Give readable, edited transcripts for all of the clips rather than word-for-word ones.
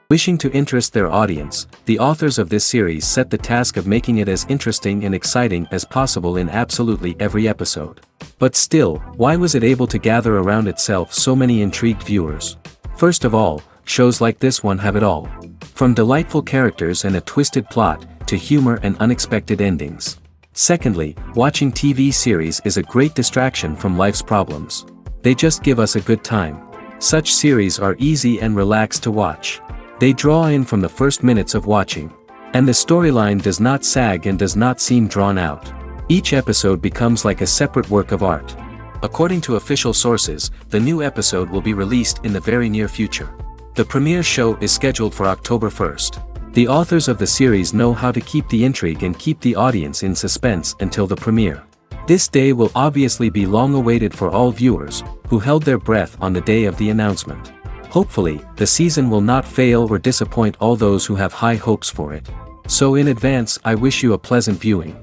Wishing to interest their audience, the authors of this series set the task of making it as interesting and exciting as possible in absolutely every episode. But still, why was it able to gather around itself so many intrigued viewers? First of all, shows like this one have it all. From delightful characters and a twisted plot, to humor and unexpected endings. Secondly, watching TV series is a great distraction from life's problems. They just give us a good time. Such series are easy and relaxed to watch. They draw in from the first minutes of watching. And the storyline does not sag and does not seem drawn out. Each episode becomes like a separate work of art. According to official sources, the new episode will be released in the very near future. The premiere show is scheduled for October 1st. The authors of the series know how to keep the intrigue and keep the audience in suspense until the premiere. This day will obviously be long awaited for all viewers, who held their breath on the day of the announcement. Hopefully, the season will not fail or disappoint all those who have high hopes for it. So in advance, I wish you a pleasant viewing.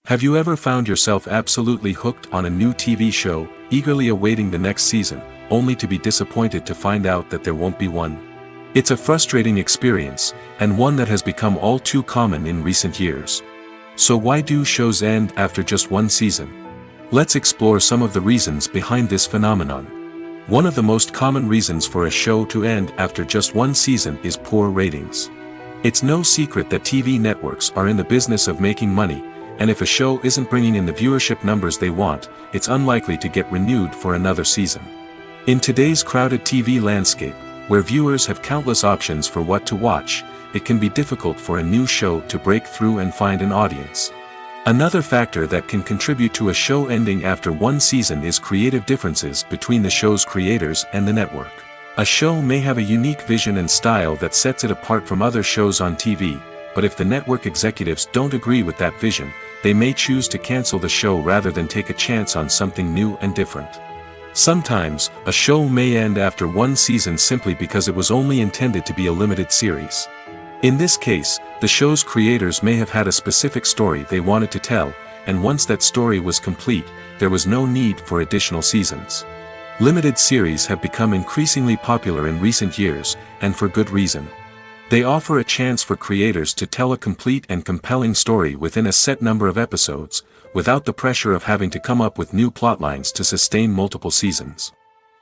Have you ever found yourself absolutely hooked on a new TV show, eagerly awaiting the next season, only to be disappointed to find out that there won't be one? It's a frustrating experience, and one that has become all too common in recent years. So why do shows end after just one season? Let's explore some of the reasons behind this phenomenon. One of the most common reasons for a show to end after just one season is poor ratings. It's no secret that TV networks are in the business of making money, and if a show isn't bringing in the viewership numbers they want, it's unlikely to get renewed for another season. In today's crowded TV landscape, where viewers have countless options for what to watch, it can be difficult for a new show to break through and find an audience. Another factor that can contribute to a show ending after one season is creative differences between the show's creators and the network. A show may have a unique vision and style that sets it apart from other shows on TV, but if the network executives don't agree with that vision, they may choose to cancel the show rather than take a chance on something new and different. Sometimes, a show may end after one season simply because it was only intended to be a limited series. In this case, the show's creators may have had a specific story they wanted to tell, and once that story was complete, there was no need for additional seasons. Limited series have become increasingly popular in recent years, and for good reason. They offer a chance for creators to tell a complete and compelling story within a set number of episodes, without the pressure of having to come up with new plotlines to sustain multiple seasons.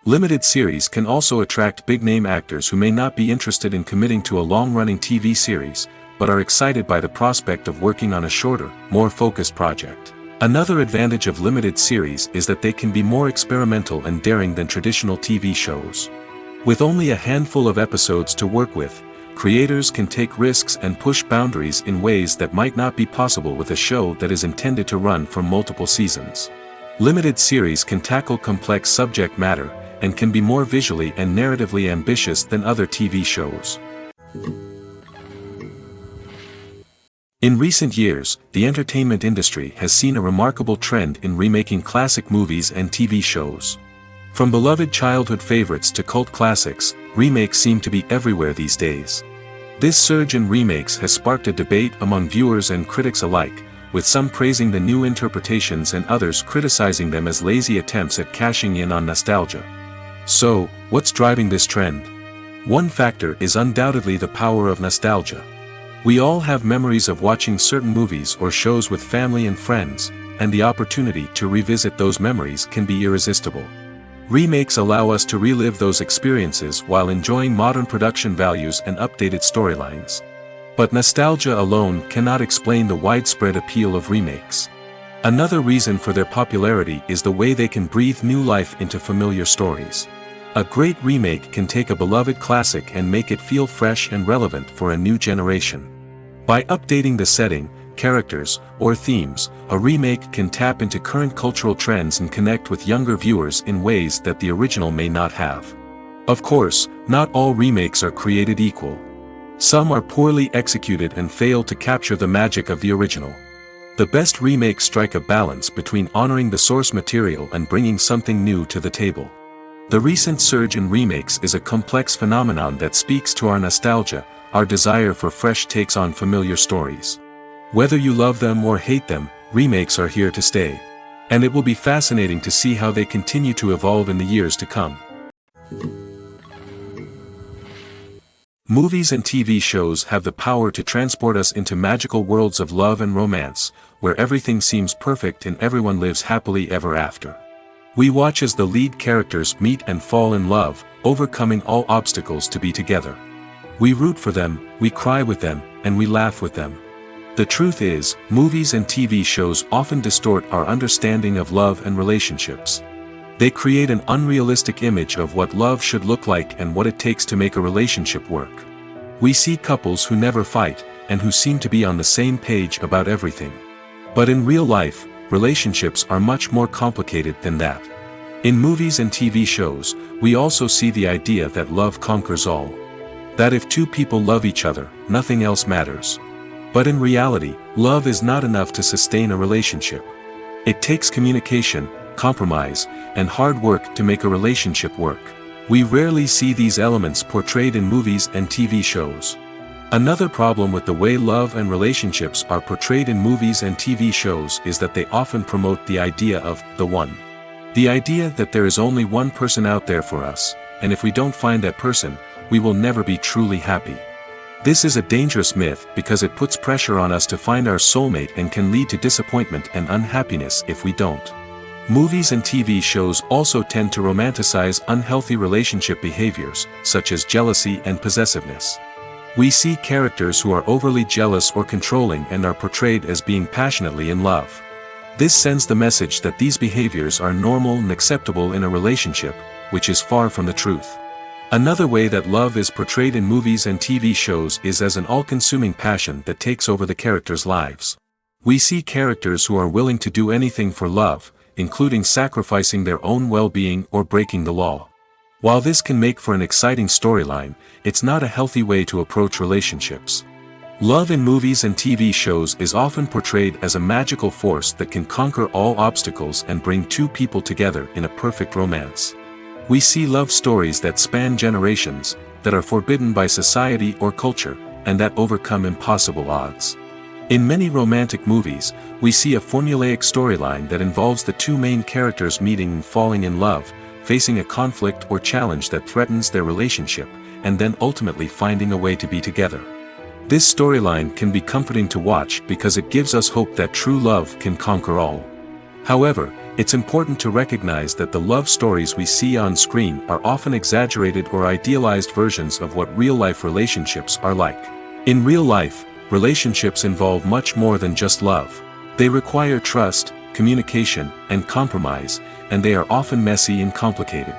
Limited series can also attract big-name actors who may not be interested in committing to a long-running TV series, but are excited by the prospect of working on a shorter, more focused project. Another advantage of limited series is that they can be more experimental and daring than traditional TV shows. With only a handful of episodes to work with, creators can take risks and push boundaries in ways that might not be possible with a show that is intended to run for multiple seasons. Limited series can tackle complex subject matter, and can be more visually and narratively ambitious than other TV shows. In recent years, the entertainment industry has seen a remarkable trend in remaking classic movies and TV shows. From beloved childhood favorites to cult classics, remakes seem to be everywhere these days. This surge in remakes has sparked a debate among viewers and critics alike, with some praising the new interpretations and others criticizing them as lazy attempts at cashing in on nostalgia. So, what's driving this trend? One factor is undoubtedly the power of nostalgia. We all have memories of watching certain movies or shows with family and friends, and the opportunity to revisit those memories can be irresistible. Remakes allow us to relive those experiences while enjoying modern production values and updated storylines. But nostalgia alone cannot explain the widespread appeal of remakes. Another reason for their popularity is the way they can breathe new life into familiar stories. A great remake can take a beloved classic and make it feel fresh and relevant for a new generation. By updating the setting, characters, or themes, a remake can tap into current cultural trends and connect with younger viewers in ways that the original may not have. Of course, not all remakes are created equal. Some are poorly executed and fail to capture the magic of the original. The best remakes strike a balance between honoring the source material and bringing something new to the table. The recent surge in remakes is a complex phenomenon that speaks to our nostalgia, our desire for fresh takes on familiar stories. Whether you love them or hate them, remakes are here to stay. And it will be fascinating to see how they continue to evolve in the years to come. Movies and TV shows have the power to transport us into magical worlds of love and romance, where everything seems perfect and everyone lives happily ever after. We watch as the lead characters meet and fall in love, overcoming all obstacles to be together. We root for them, we cry with them, and we laugh with them. The truth is, movies and TV shows often distort our understanding of love and relationships. They create an unrealistic image of what love should look like and what it takes to make a relationship work. We see couples who never fight, and who seem to be on the same page about everything. But in real life, relationships are much more complicated than that. In movies and TV shows, we also see the idea that love conquers all. That if two people love each other, nothing else matters. But in reality, love is not enough to sustain a relationship. It takes communication, compromise, and hard work to make a relationship work. We rarely see these elements portrayed in movies and TV shows. Another problem with the way love and relationships are portrayed in movies and TV shows is that they often promote the idea of the one. The idea that there is only one person out there for us, and if we don't find that person, we will never be truly happy. This is a dangerous myth because it puts pressure on us to find our soulmate and can lead to disappointment and unhappiness if we don't. Movies and TV shows also tend to romanticize unhealthy relationship behaviors, such as jealousy and possessiveness. We see characters who are overly jealous or controlling and are portrayed as being passionately in love. This sends the message that these behaviors are normal and acceptable in a relationship, which is far from the truth. Another way that love is portrayed in movies and TV shows is as an all-consuming passion that takes over the characters' lives. We see characters who are willing to do anything for love, including sacrificing their own well-being or breaking the law. While this can make for an exciting storyline, it's not a healthy way to approach relationships. Love in movies and TV shows is often portrayed as a magical force that can conquer all obstacles and bring two people together in a perfect romance. We see love stories that span generations, that are forbidden by society or culture, and that overcome impossible odds. In many romantic movies, we see a formulaic storyline that involves the two main characters meeting and falling in love, facing a conflict or challenge that threatens their relationship, and then ultimately finding a way to be together. This storyline can be comforting to watch because it gives us hope that true love can conquer all. However, it's important to recognize that the love stories we see on screen are often exaggerated or idealized versions of what real-life relationships are like. In real life, relationships involve much more than just love. They require trust, communication, and compromise, and they are often messy and complicated.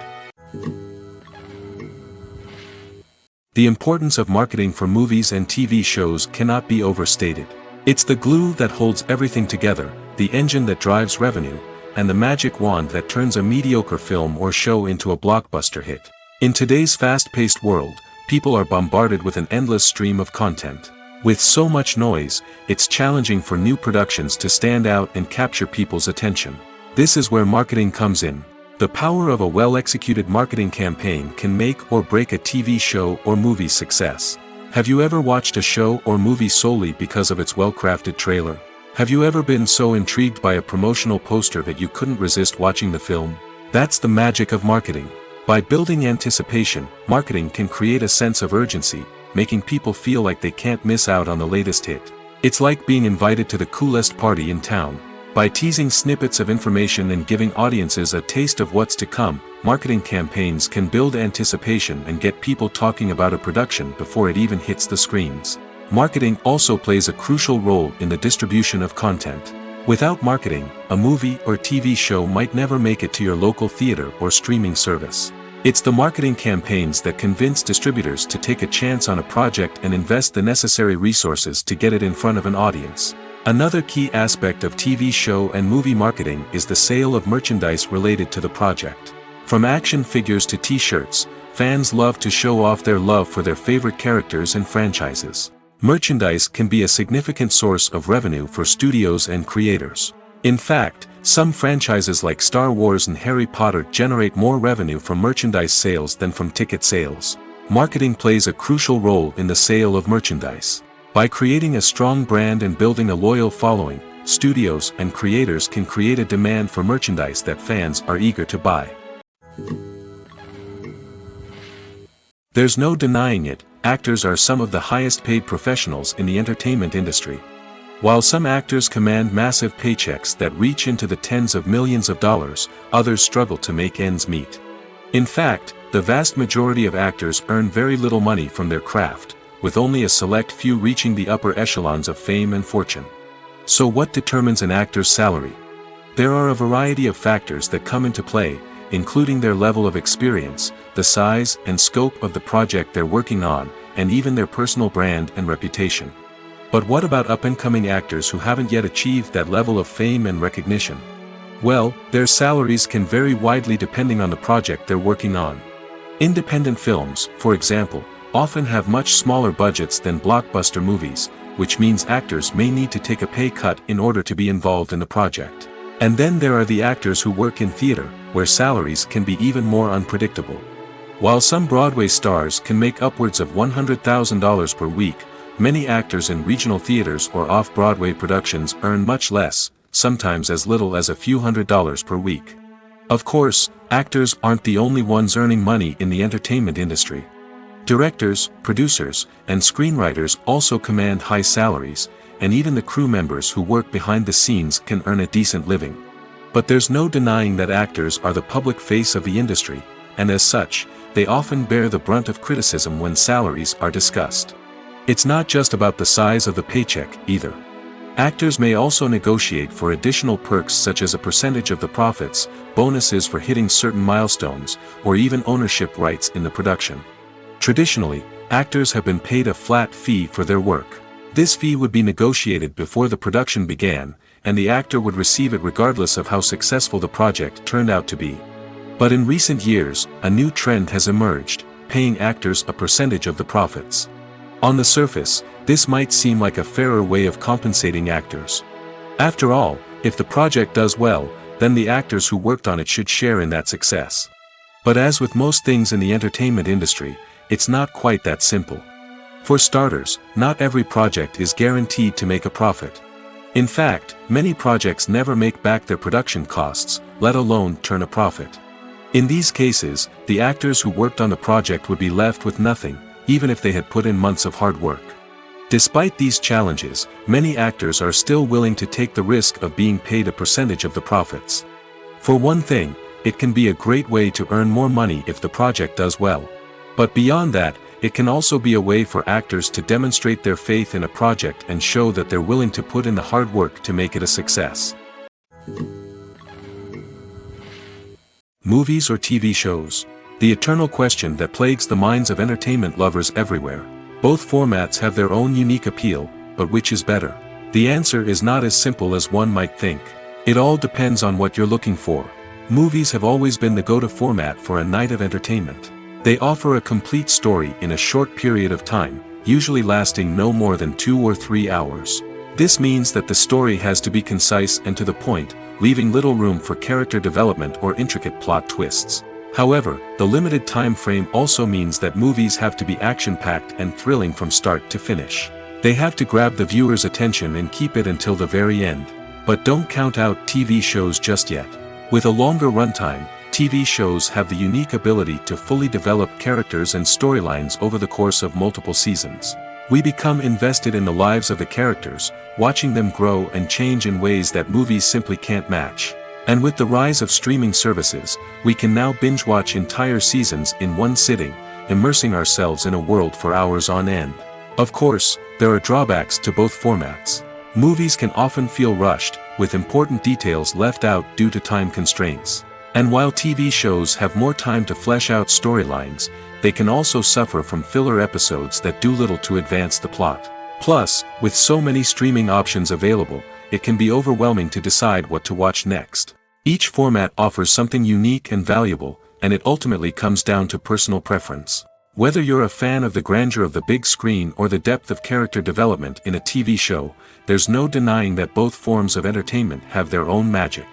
The importance of marketing for movies and TV shows cannot be overstated. It's the glue that holds everything together, the engine that drives revenue, and the magic wand that turns a mediocre film or show into a blockbuster hit. In today's fast-paced world, people are bombarded with an endless stream of content. With so much noise, it's challenging for new productions to stand out and capture people's attention. This is where marketing comes in. The power of a well-executed marketing campaign can make or break a TV show or movie's success. Have you ever watched a show or movie solely because of its well-crafted trailer? Have you ever been so intrigued by a promotional poster that you couldn't resist watching the film? That's the magic of marketing. By building anticipation, marketing can create a sense of urgency, making people feel like they can't miss out on the latest hit. It's like being invited to the coolest party in town. By teasing snippets of information and giving audiences a taste of what's to come, marketing campaigns can build anticipation and get people talking about a production before it even hits the screens. Marketing also plays a crucial role in the distribution of content. Without marketing, a movie or TV show might never make it to your local theater or streaming service. It's the marketing campaigns that convince distributors to take a chance on a project and invest the necessary resources to get it in front of an audience. Another key aspect of TV show and movie marketing is the sale of merchandise related to the project. From action figures to t-shirts, fans love to show off their love for their favorite characters and franchises. Merchandise can be a significant source of revenue for studios and creators. In fact, some franchises like Star Wars and Harry Potter generate more revenue from merchandise sales than from ticket sales. Marketing plays a crucial role in the sale of merchandise. By creating a strong brand and building a loyal following, studios and creators can create a demand for merchandise that fans are eager to buy. There's no denying it, actors are some of the highest paid professionals in the entertainment industry. While some actors command massive paychecks that reach into the tens of millions of dollars, others struggle to make ends meet. In fact, the vast majority of actors earn very little money from their craft, with only a select few reaching the upper echelons of fame and fortune. So what determines an actor's salary? There are a variety of factors that come into play, including their level of experience, the size and scope of the project they're working on, and even their personal brand and reputation. But what about up-and-coming actors who haven't yet achieved that level of fame and recognition? Well, their salaries can vary widely depending on the project they're working on. Independent films, for example, often have much smaller budgets than blockbuster movies, which means actors may need to take a pay cut in order to be involved in the project. And then there are the actors who work in theater, where salaries can be even more unpredictable. While some Broadway stars can make upwards of $100,000 per week, many actors in regional theaters or off-Broadway productions earn much less, sometimes as little as a few $100s per week. Of course, actors aren't the only ones earning money in the entertainment industry. Directors, producers, and screenwriters also command high salaries, and even the crew members who work behind the scenes can earn a decent living. But there's no denying that actors are the public face of the industry, and as such, they often bear the brunt of criticism when salaries are discussed. It's not just about the size of the paycheck, either. Actors may also negotiate for additional perks such as a percentage of the profits, bonuses for hitting certain milestones, or even ownership rights in the production. Traditionally, actors have been paid a flat fee for their work. This fee would be negotiated before the production began, and the actor would receive it regardless of how successful the project turned out to be. But in recent years, a new trend has emerged, paying actors a percentage of the profits. On the surface, this might seem like a fairer way of compensating actors. After all, if the project does well, then the actors who worked on it should share in that success. But as with most things in the entertainment industry, it's not quite that simple. For starters, not every project is guaranteed to make a profit. In fact, many projects never make back their production costs, let alone turn a profit. In these cases, the actors who worked on the project would be left with nothing, even if they had put in months of hard work. Despite these challenges, many actors are still willing to take the risk of being paid a percentage of the profits. For one thing, it can be a great way to earn more money if the project does well. But beyond that, it can also be a way for actors to demonstrate their faith in a project and show that they're willing to put in the hard work to make it a success. Movies or TV shows? The eternal question that plagues the minds of entertainment lovers everywhere. Both formats have their own unique appeal, but which is better? The answer is not as simple as one might think. It all depends on what you're looking for. Movies have always been the go-to format for a night of entertainment. They offer a complete story in a short period of time, usually lasting no more than 2 or 3 hours. This means that the story has to be concise and to the point, leaving little room for character development or intricate plot twists. However, the limited time frame also means that movies have to be action-packed and thrilling from start to finish. They have to grab the viewer's attention and keep it until the very end. But don't count out TV shows just yet. With a longer runtime, TV shows have the unique ability to fully develop characters and storylines over the course of multiple seasons. We become invested in the lives of the characters, watching them grow and change in ways that movies simply can't match. And with the rise of streaming services, we can now binge-watch entire seasons in one sitting, immersing ourselves in a world for hours on end. Of course, there are drawbacks to both formats. Movies can often feel rushed, with important details left out due to time constraints. And while TV shows have more time to flesh out storylines, they can also suffer from filler episodes that do little to advance the plot. Plus, with so many streaming options available, it can be overwhelming to decide what to watch next. Each format offers something unique and valuable, and it ultimately comes down to personal preference. Whether you're a fan of the grandeur of the big screen or the depth of character development in a TV show, there's no denying that both forms of entertainment have their own magic.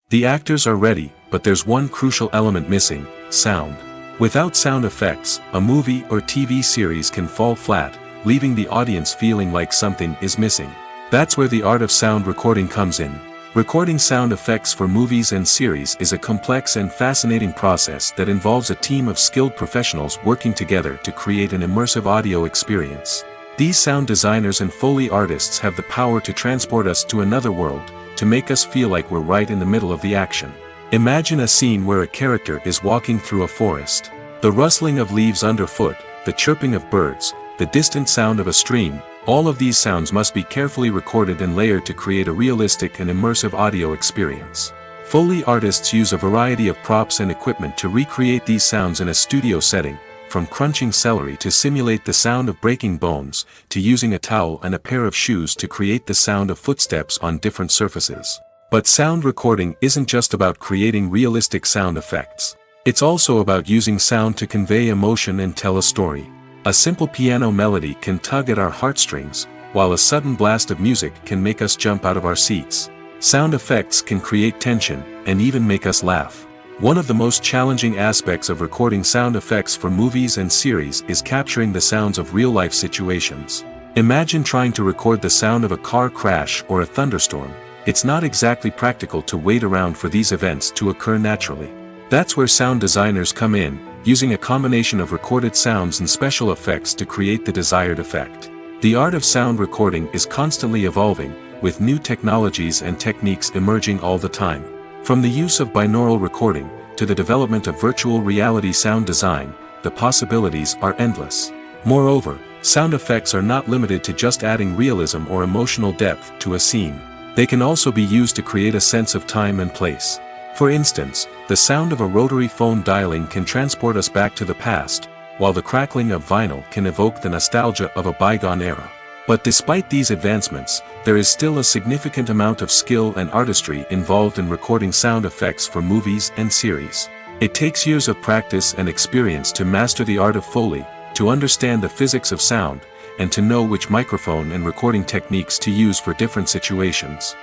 The actors are ready, but there's one crucial element missing: sound. Without sound effects, a movie or TV series can fall flat, leaving the audience feeling like something is missing. That's where the art of sound recording comes in. Recording sound effects for movies and series is a complex and fascinating process that involves a team of skilled professionals working together to create an immersive audio experience. These sound designers and Foley artists have the power to transport us to another world, to make us feel like we're right in the middle of the action. Imagine a scene where a character is walking through a forest. The rustling of leaves underfoot, the chirping of birds, the distant sound of a stream, all of these sounds must be carefully recorded and layered to create a realistic and immersive audio experience. Foley artists use a variety of props and equipment to recreate these sounds in a studio setting, from crunching celery to simulate the sound of breaking bones, to using a towel and a pair of shoes to create the sound of footsteps on different surfaces. But sound recording isn't just about creating realistic sound effects. It's also about using sound to convey emotion and tell a story. A simple piano melody can tug at our heartstrings, while a sudden blast of music can make us jump out of our seats. Sound effects can create tension, and even make us laugh. One of the most challenging aspects of recording sound effects for movies and series is capturing the sounds of real-life situations. Imagine trying to record the sound of a car crash or a thunderstorm. It's not exactly practical to wait around for these events to occur naturally. That's where sound designers come in, using a combination of recorded sounds and special effects to create the desired effect. The art of sound recording is constantly evolving, with new technologies and techniques emerging all the time. From the use of binaural recording, to the development of virtual reality sound design, the possibilities are endless. Moreover, sound effects are not limited to just adding realism or emotional depth to a scene. They can also be used to create a sense of time and place. For instance, the sound of a rotary phone dialing can transport us back to the past, while the crackling of vinyl can evoke the nostalgia of a bygone era. But despite these advancements, there is still a significant amount of skill and artistry involved in recording sound effects for movies and series. It takes years of practice and experience to master the art of Foley, to understand the physics of sound, and to know which microphone and recording techniques to use for different situations.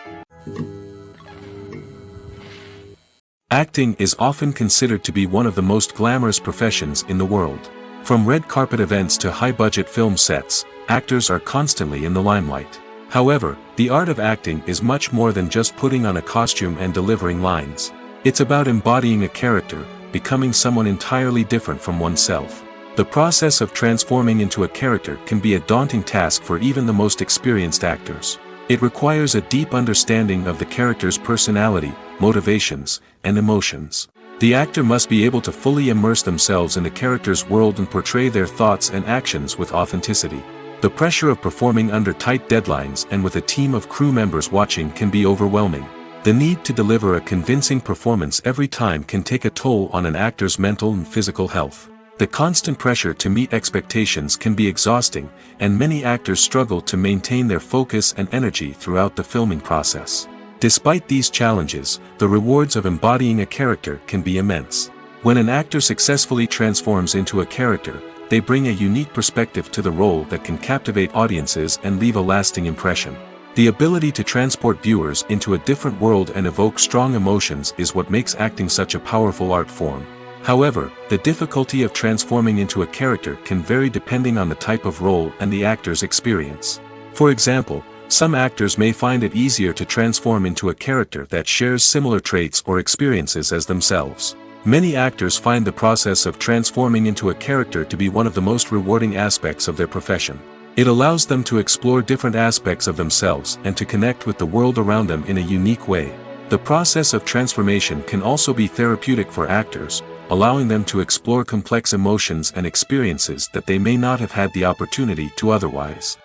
Acting is often considered to be one of the most glamorous professions in the world. From red carpet events to high-budget film sets, actors are constantly in the limelight. However, the art of acting is much more than just putting on a costume and delivering lines. It's about embodying a character, becoming someone entirely different from oneself. The process of transforming into a character can be a daunting task for even the most experienced actors. It requires a deep understanding of the character's personality, motivations, and emotions. The actor must be able to fully immerse themselves in the character's world and portray their thoughts and actions with authenticity. The pressure of performing under tight deadlines and with a team of crew members watching can be overwhelming. The need to deliver a convincing performance every time can take a toll on an actor's mental and physical health. The constant pressure to meet expectations can be exhausting, and many actors struggle to maintain their focus and energy throughout the filming process. Despite these challenges, the rewards of embodying a character can be immense. When an actor successfully transforms into a character, they bring a unique perspective to the role that can captivate audiences and leave a lasting impression. The ability to transport viewers into a different world and evoke strong emotions is what makes acting such a powerful art form. However, the difficulty of transforming into a character can vary depending on the type of role and the actor's experience. For example, some actors may find it easier to transform into a character that shares similar traits or experiences as themselves. Many actors find the process of transforming into a character to be one of the most rewarding aspects of their profession. It allows them to explore different aspects of themselves and to connect with the world around them in a unique way. The process of transformation can also be therapeutic for actors, allowing them to explore complex emotions and experiences that they may not have had the opportunity to otherwise.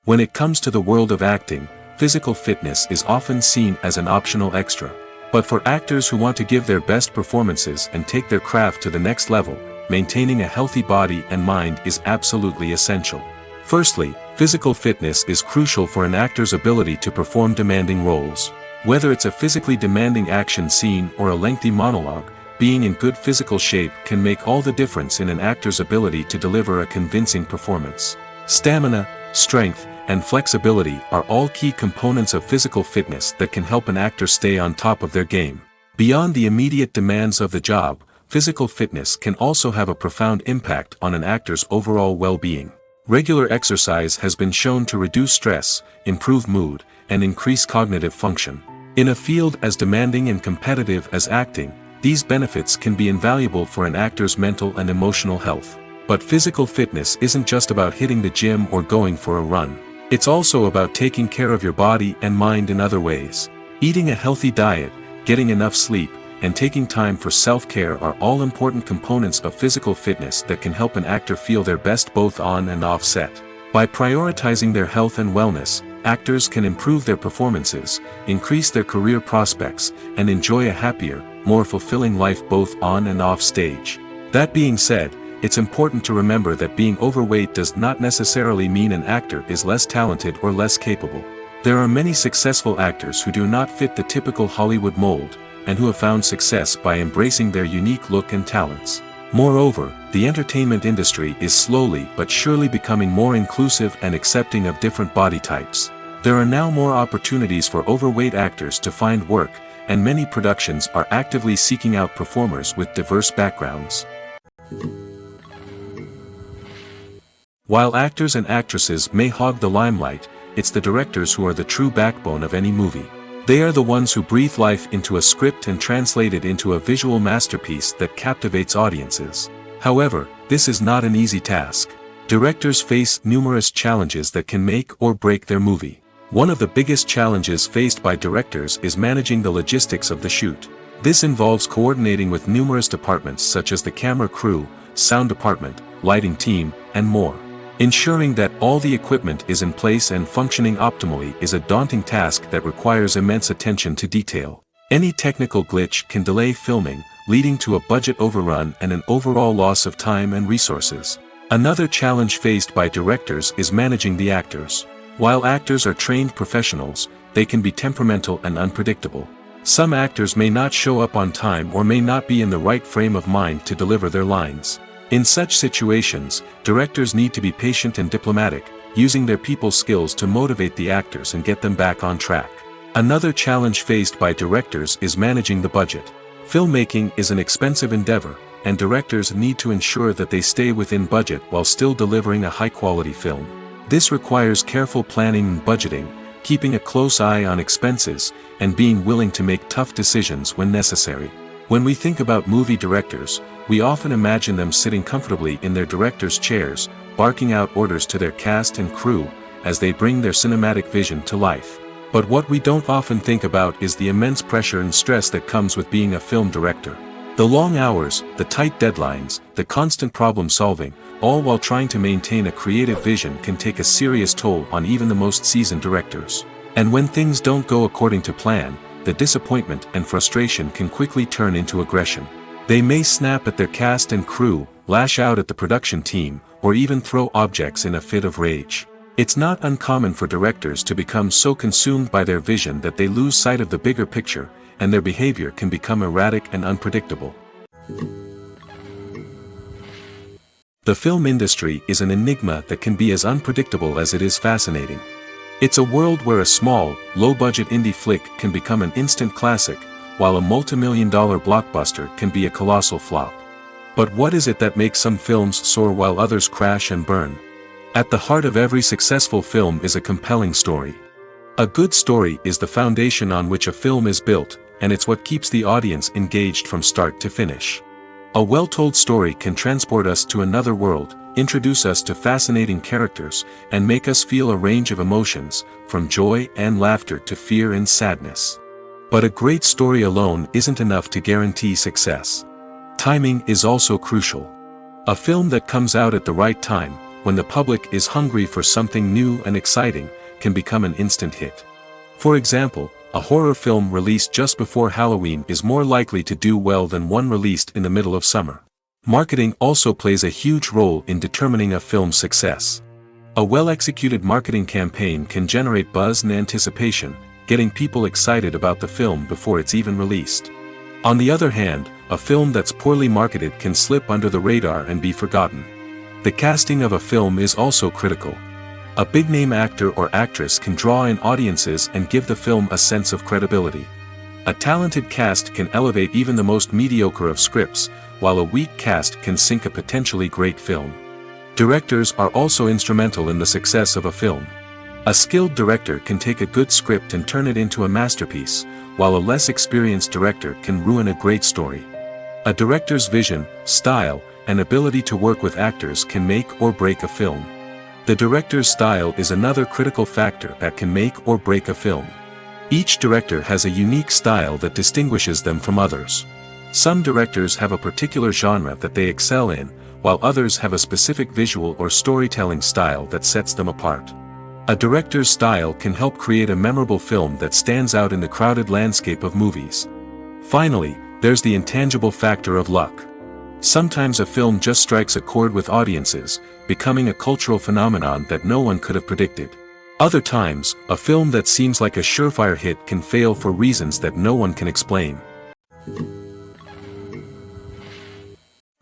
When it comes to the world of acting, physical fitness is often seen as an optional extra. But for actors who want to give their best performances and take their craft to the next level, maintaining a healthy body and mind is absolutely essential. Firstly, physical fitness is crucial for an actor's ability to perform demanding roles. Whether it's a physically demanding action scene or a lengthy monologue, being in good physical shape can make all the difference in an actor's ability to deliver a convincing performance. Stamina, strength, and flexibility are all key components of physical fitness that can help an actor stay on top of their game. Beyond the immediate demands of the job, physical fitness can also have a profound impact on an actor's overall well-being. Regular exercise has been shown to reduce stress, improve mood, and increase cognitive function. In a field as demanding and competitive as acting, these benefits can be invaluable for an actor's mental and emotional health. But physical fitness isn't just about hitting the gym or going for a run. It's also about taking care of your body and mind in other ways. Eating a healthy diet, getting enough sleep, and taking time for self-care are all important components of physical fitness that can help an actor feel their best both on and off set. By prioritizing their health and wellness, actors can improve their performances, increase their career prospects, and enjoy a happier, more fulfilling life both on and off stage. That being said, it's important to remember that being overweight does not necessarily mean an actor is less talented or less capable. There are many successful actors who do not fit the typical Hollywood mold, and who have found success by embracing their unique look and talents. Moreover, the entertainment industry is slowly but surely becoming more inclusive and accepting of different body types. There are now more opportunities for overweight actors to find work, and many productions are actively seeking out performers with diverse backgrounds. While actors and actresses may hog the limelight, it's the directors who are the true backbone of any movie. They are the ones who breathe life into a script and translate it into a visual masterpiece that captivates audiences. However, this is not an easy task. Directors face numerous challenges that can make or break their movie. One of the biggest challenges faced by directors is managing the logistics of the shoot. This involves coordinating with numerous departments such as the camera crew, sound department, lighting team, and more. Ensuring that all the equipment is in place and functioning optimally is a daunting task that requires immense attention to detail. Any technical glitch can delay filming, leading to a budget overrun and an overall loss of time and resources. Another challenge faced by directors is managing the actors. While actors are trained professionals, they can be temperamental and unpredictable. Some actors may not show up on time or may not be in the right frame of mind to deliver their lines. In such situations, directors need to be patient and diplomatic, using their people skills to motivate the actors and get them back on track. Another challenge faced by directors is managing the budget. Filmmaking is an expensive endeavor, and directors need to ensure that they stay within budget while still delivering a high-quality film. This requires careful planning and budgeting, keeping a close eye on expenses, and being willing to make tough decisions when necessary. When we think about movie directors, we often imagine them sitting comfortably in their director's chairs, barking out orders to their cast and crew, as they bring their cinematic vision to life. But what we don't often think about is the immense pressure and stress that comes with being a film director. The long hours, the tight deadlines, the constant problem solving, all while trying to maintain a creative vision can take a serious toll on even the most seasoned directors. And when things don't go according to plan, the disappointment and frustration can quickly turn into aggression. They may snap at their cast and crew, lash out at the production team, or even throw objects in a fit of rage. It's not uncommon for directors to become so consumed by their vision that they lose sight of the bigger picture, and their behavior can become erratic and unpredictable. The film industry is an enigma that can be as unpredictable as it is fascinating. It's a world where a small, low-budget indie flick can become an instant classic, while a multi-million-dollar blockbuster can be a colossal flop. But what is it that makes some films soar while others crash and burn? At the heart of every successful film is a compelling story. A good story is the foundation on which a film is built, and it's what keeps the audience engaged from start to finish. A well-told story can transport us to another world, introduce us to fascinating characters, and make us feel a range of emotions, from joy and laughter to fear and sadness. But a great story alone isn't enough to guarantee success. Timing is also crucial. A film that comes out at the right time, when the public is hungry for something new and exciting, can become an instant hit. For example, a horror film released just before Halloween is more likely to do well than one released in the middle of summer. Marketing also plays a huge role in determining a film's success. A well-executed marketing campaign can generate buzz and anticipation, getting people excited about the film before it's even released. On the other hand, a film that's poorly marketed can slip under the radar and be forgotten. The casting of a film is also critical. A big-name actor or actress can draw in audiences and give the film a sense of credibility. A talented cast can elevate even the most mediocre of scripts, while a weak cast can sink a potentially great film. Directors are also instrumental in the success of a film. A skilled director can take a good script and turn it into a masterpiece, while a less experienced director can ruin a great story. A director's vision, style, and ability to work with actors can make or break a film. The director's style is another critical factor that can make or break a film. Each director has a unique style that distinguishes them from others. Some directors have a particular genre that they excel in, while others have a specific visual or storytelling style that sets them apart. A director's style can help create a memorable film that stands out in the crowded landscape of movies. Finally, there's the intangible factor of luck. Sometimes a film just strikes a chord with audiences, becoming a cultural phenomenon that no one could have predicted. Other times, a film that seems like a surefire hit can fail for reasons that no one can explain.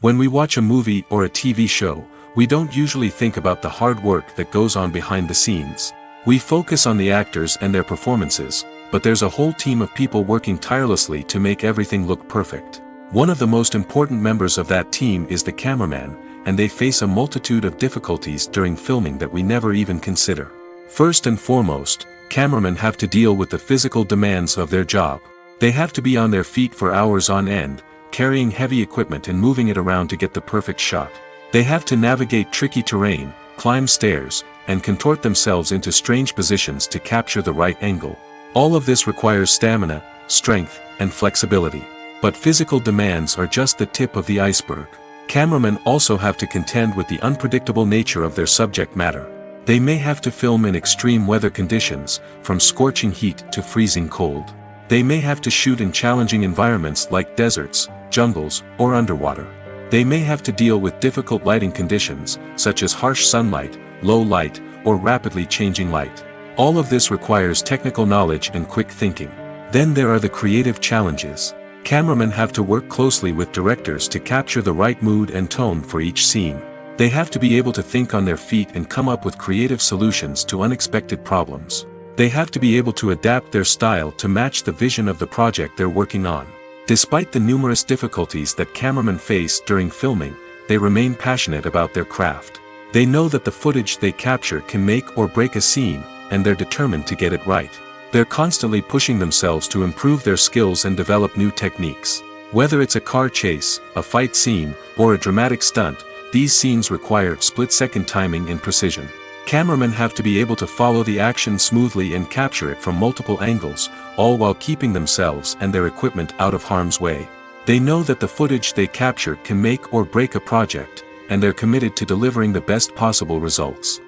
When we watch a movie or a TV show, we don't usually think about the hard work that goes on behind the scenes. We focus on the actors and their performances, but there's a whole team of people working tirelessly to make everything look perfect. One of the most important members of that team is the cameraman, and they face a multitude of difficulties during filming that we never even consider. First and foremost, cameramen have to deal with the physical demands of their job. They have to be on their feet for hours on end, carrying heavy equipment and moving it around to get the perfect shot. They have to navigate tricky terrain, climb stairs, and contort themselves into strange positions to capture the right angle. All of this requires stamina, strength, and flexibility. But physical demands are just the tip of the iceberg. Cameramen also have to contend with the unpredictable nature of their subject matter. They may have to film in extreme weather conditions, from scorching heat to freezing cold. They may have to shoot in challenging environments like deserts, jungles, or underwater. They may have to deal with difficult lighting conditions, such as harsh sunlight, low light, or rapidly changing light. All of this requires technical knowledge and quick thinking. Then there are the creative challenges. Cameramen have to work closely with directors to capture the right mood and tone for each scene. They have to be able to think on their feet and come up with creative solutions to unexpected problems. They have to be able to adapt their style to match the vision of the project they're working on. Despite the numerous difficulties that cameramen face during filming, they remain passionate about their craft. They know that the footage they capture can make or break a scene, and they're determined to get it right. They're constantly pushing themselves to improve their skills and develop new techniques. Whether it's a car chase, a fight scene, or a dramatic stunt, these scenes require split-second timing and precision. Cameramen have to be able to follow the action smoothly and capture it from multiple angles, all while keeping themselves and their equipment out of harm's way. They know that the footage they capture can make or break a project, and they're committed to delivering the best possible results.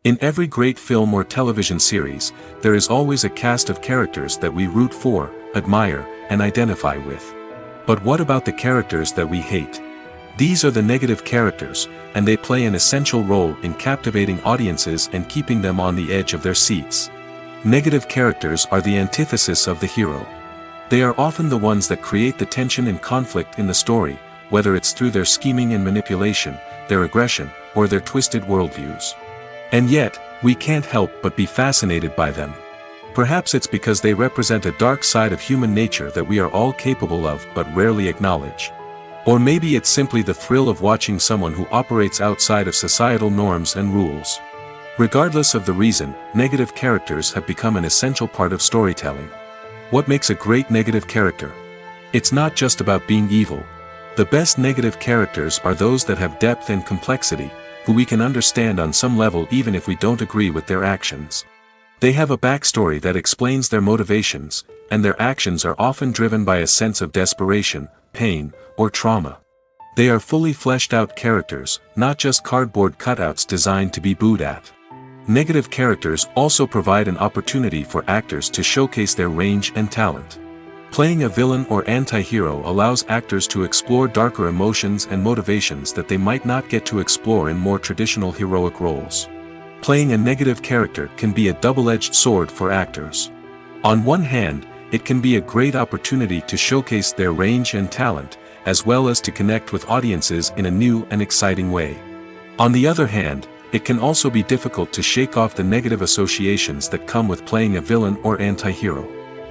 In every great film or television series, there is always a cast of characters that we root for, admire, and identify with. But what about the characters that we hate? These are the negative characters, and they play an essential role in captivating audiences and keeping them on the edge of their seats. Negative characters are the antithesis of the hero. They are often the ones that create the tension and conflict in the story, whether it's through their scheming and manipulation, their aggression, or their twisted worldviews. And yet, we can't help but be fascinated by them. Perhaps it's because they represent a dark side of human nature that we are all capable of but rarely acknowledge. Or maybe it's simply the thrill of watching someone who operates outside of societal norms and rules. Regardless of the reason, negative characters have become an essential part of storytelling. What makes a great negative character? It's not just about being evil. The best negative characters are those that have depth and complexity, who we can understand on some level even if we don't agree with their actions. They have a backstory that explains their motivations, and their actions are often driven by a sense of desperation, pain, or trauma. They are fully fleshed out characters, not just cardboard cutouts designed to be booed at. Negative characters also provide an opportunity for actors to showcase their range and talent. Playing a villain or anti-hero allows actors to explore darker emotions and motivations that they might not get to explore in more traditional heroic roles. Playing a negative character can be a double-edged sword for actors. On one hand, it can be a great opportunity to showcase their range and talent, as well as to connect with audiences in a new and exciting way. On the other hand, it can also be difficult to shake off the negative associations that come with playing a villain or anti-hero.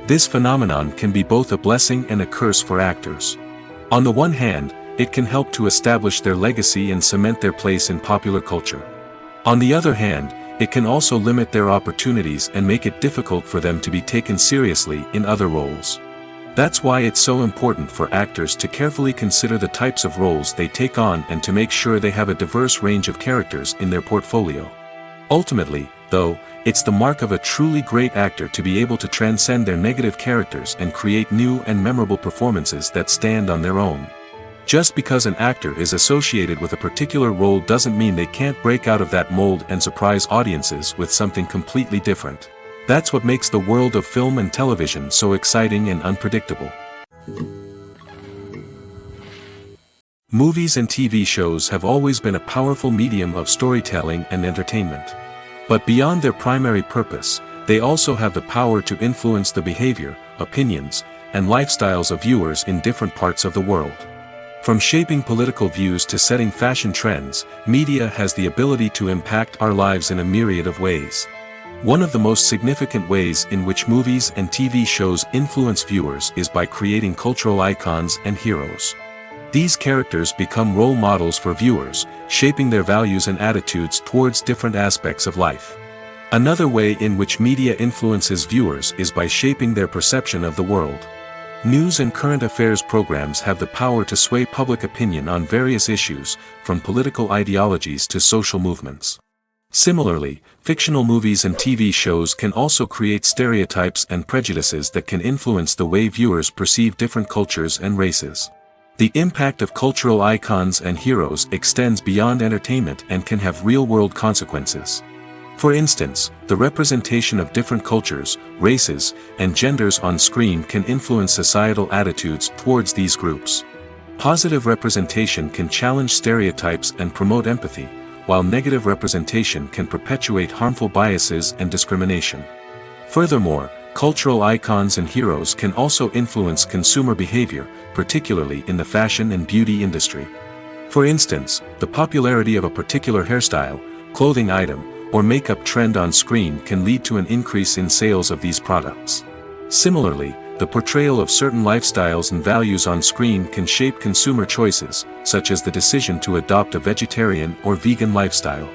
This phenomenon can be both a blessing and a curse for actors. On the one hand, it can help to establish their legacy and cement their place in popular culture. On the other hand, it can also limit their opportunities and make it difficult for them to be taken seriously in other roles. That's why it's so important for actors to carefully consider the types of roles they take on and to make sure they have a diverse range of characters in their portfolio. Ultimately, though, it's the mark of a truly great actor to be able to transcend their negative characters and create new and memorable performances that stand on their own. Just because an actor is associated with a particular role doesn't mean they can't break out of that mold and surprise audiences with something completely different. That's what makes the world of film and television so exciting and unpredictable. Movies and TV shows have always been a powerful medium of storytelling and entertainment. But beyond their primary purpose, they also have the power to influence the behavior, opinions, and lifestyles of viewers in different parts of the world. From shaping political views to setting fashion trends, media has the ability to impact our lives in a myriad of ways. One of the most significant ways in which movies and TV shows influence viewers is by creating cultural icons and heroes. These characters become role models for viewers, shaping their values and attitudes towards different aspects of life. Another way in which media influences viewers is by shaping their perception of the world. News and current affairs programs have the power to sway public opinion on various issues, from political ideologies to social movements. Similarly, fictional movies and TV shows can also create stereotypes and prejudices that can influence the way viewers perceive different cultures and races. The impact of cultural icons and heroes extends beyond entertainment and can have real-world consequences. For instance, the representation of different cultures, races, and genders on screen can influence societal attitudes towards these groups. Positive representation can challenge stereotypes and promote empathy, while negative representation can perpetuate harmful biases and discrimination. Furthermore, cultural icons and heroes can also influence consumer behavior, particularly in the fashion and beauty industry. For instance, the popularity of a particular hairstyle, clothing item, or makeup trend on screen can lead to an increase in sales of these products. Similarly, the portrayal of certain lifestyles and values on screen can shape consumer choices, such as the decision to adopt a vegetarian or vegan lifestyle.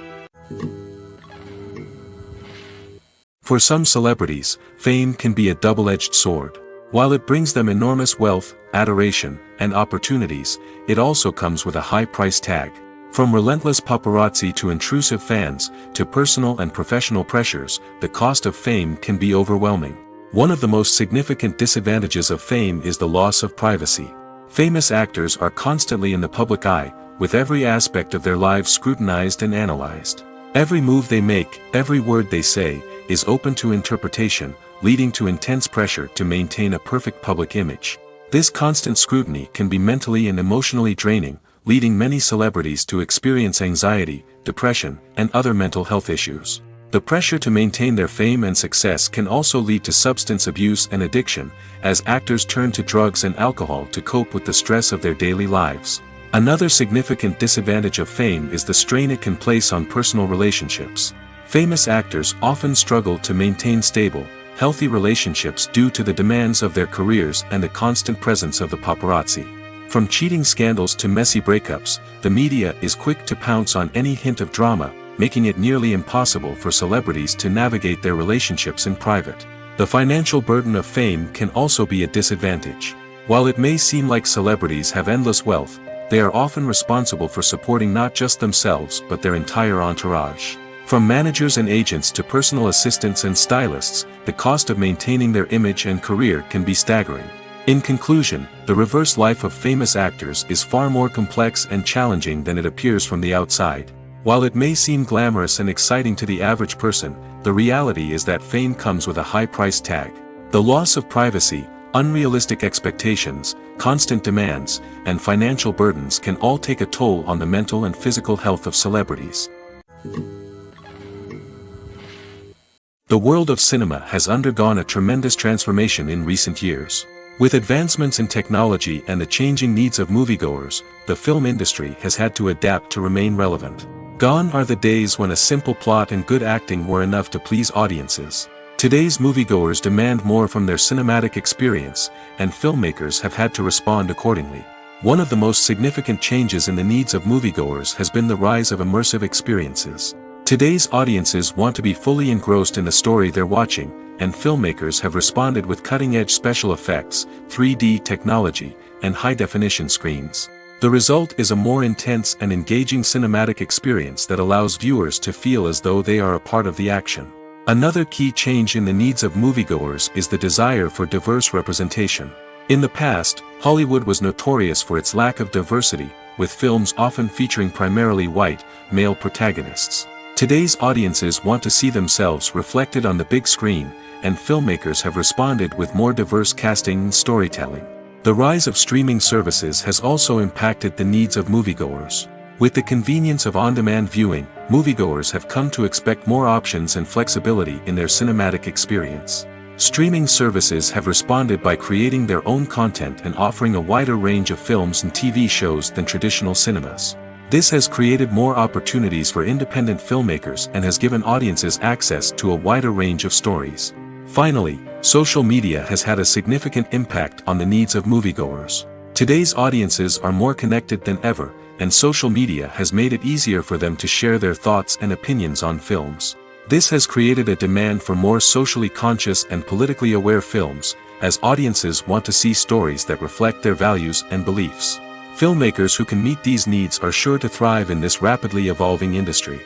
For some celebrities, fame can be a double-edged sword. While it brings them enormous wealth, adoration, and opportunities, it also comes with a high price tag. From relentless paparazzi to intrusive fans, to personal and professional pressures, the cost of fame can be overwhelming. One of the most significant disadvantages of fame is the loss of privacy. Famous actors are constantly in the public eye, with every aspect of their lives scrutinized and analyzed. Every move they make, every word they say, is open to interpretation, leading to intense pressure to maintain a perfect public image. This constant scrutiny can be mentally and emotionally draining, leading many celebrities to experience anxiety, depression, and other mental health issues. The pressure to maintain their fame and success can also lead to substance abuse and addiction, as actors turn to drugs and alcohol to cope with the stress of their daily lives. Another significant disadvantage of fame is the strain it can place on personal relationships. Famous actors often struggle to maintain stable, healthy relationships due to the demands of their careers and the constant presence of the paparazzi. From cheating scandals to messy breakups, the media is quick to pounce on any hint of drama, making it nearly impossible for celebrities to navigate their relationships in private. The financial burden of fame can also be a disadvantage. While it may seem like celebrities have endless wealth, they are often responsible for supporting not just themselves but their entire entourage. From managers and agents to personal assistants and stylists, the cost of maintaining their image and career can be staggering. In conclusion, the reverse life of famous actors is far more complex and challenging than it appears from the outside. While it may seem glamorous and exciting to the average person, the reality is that fame comes with a high price tag. The loss of privacy, unrealistic expectations, constant demands, and financial burdens can all take a toll on the mental and physical health of celebrities. The world of cinema has undergone a tremendous transformation in recent years. With advancements in technology and the changing needs of moviegoers, the film industry has had to adapt to remain relevant. Gone are the days when a simple plot and good acting were enough to please audiences. Today's moviegoers demand more from their cinematic experience, and filmmakers have had to respond accordingly. One of the most significant changes in the needs of moviegoers has been the rise of immersive experiences. Today's audiences want to be fully engrossed in the story they're watching, and filmmakers have responded with cutting-edge special effects, 3D technology, and high-definition screens. The result is a more intense and engaging cinematic experience that allows viewers to feel as though they are a part of the action. Another key change in the needs of moviegoers is the desire for diverse representation. In the past, Hollywood was notorious for its lack of diversity, with films often featuring primarily white, male protagonists. Today's audiences want to see themselves reflected on the big screen, and filmmakers have responded with more diverse casting and storytelling. The rise of streaming services has also impacted the needs of moviegoers. With the convenience of on-demand viewing, moviegoers have come to expect more options and flexibility in their cinematic experience. Streaming services have responded by creating their own content and offering a wider range of films and TV shows than traditional cinemas. This has created more opportunities for independent filmmakers and has given audiences access to a wider range of stories. Finally, social media has had a significant impact on the needs of moviegoers. Today's audiences are more connected than ever, and social media has made it easier for them to share their thoughts and opinions on films. This has created a demand for more socially conscious and politically aware films, as audiences want to see stories that reflect their values and beliefs. Filmmakers who can meet these needs are sure to thrive in this rapidly evolving industry.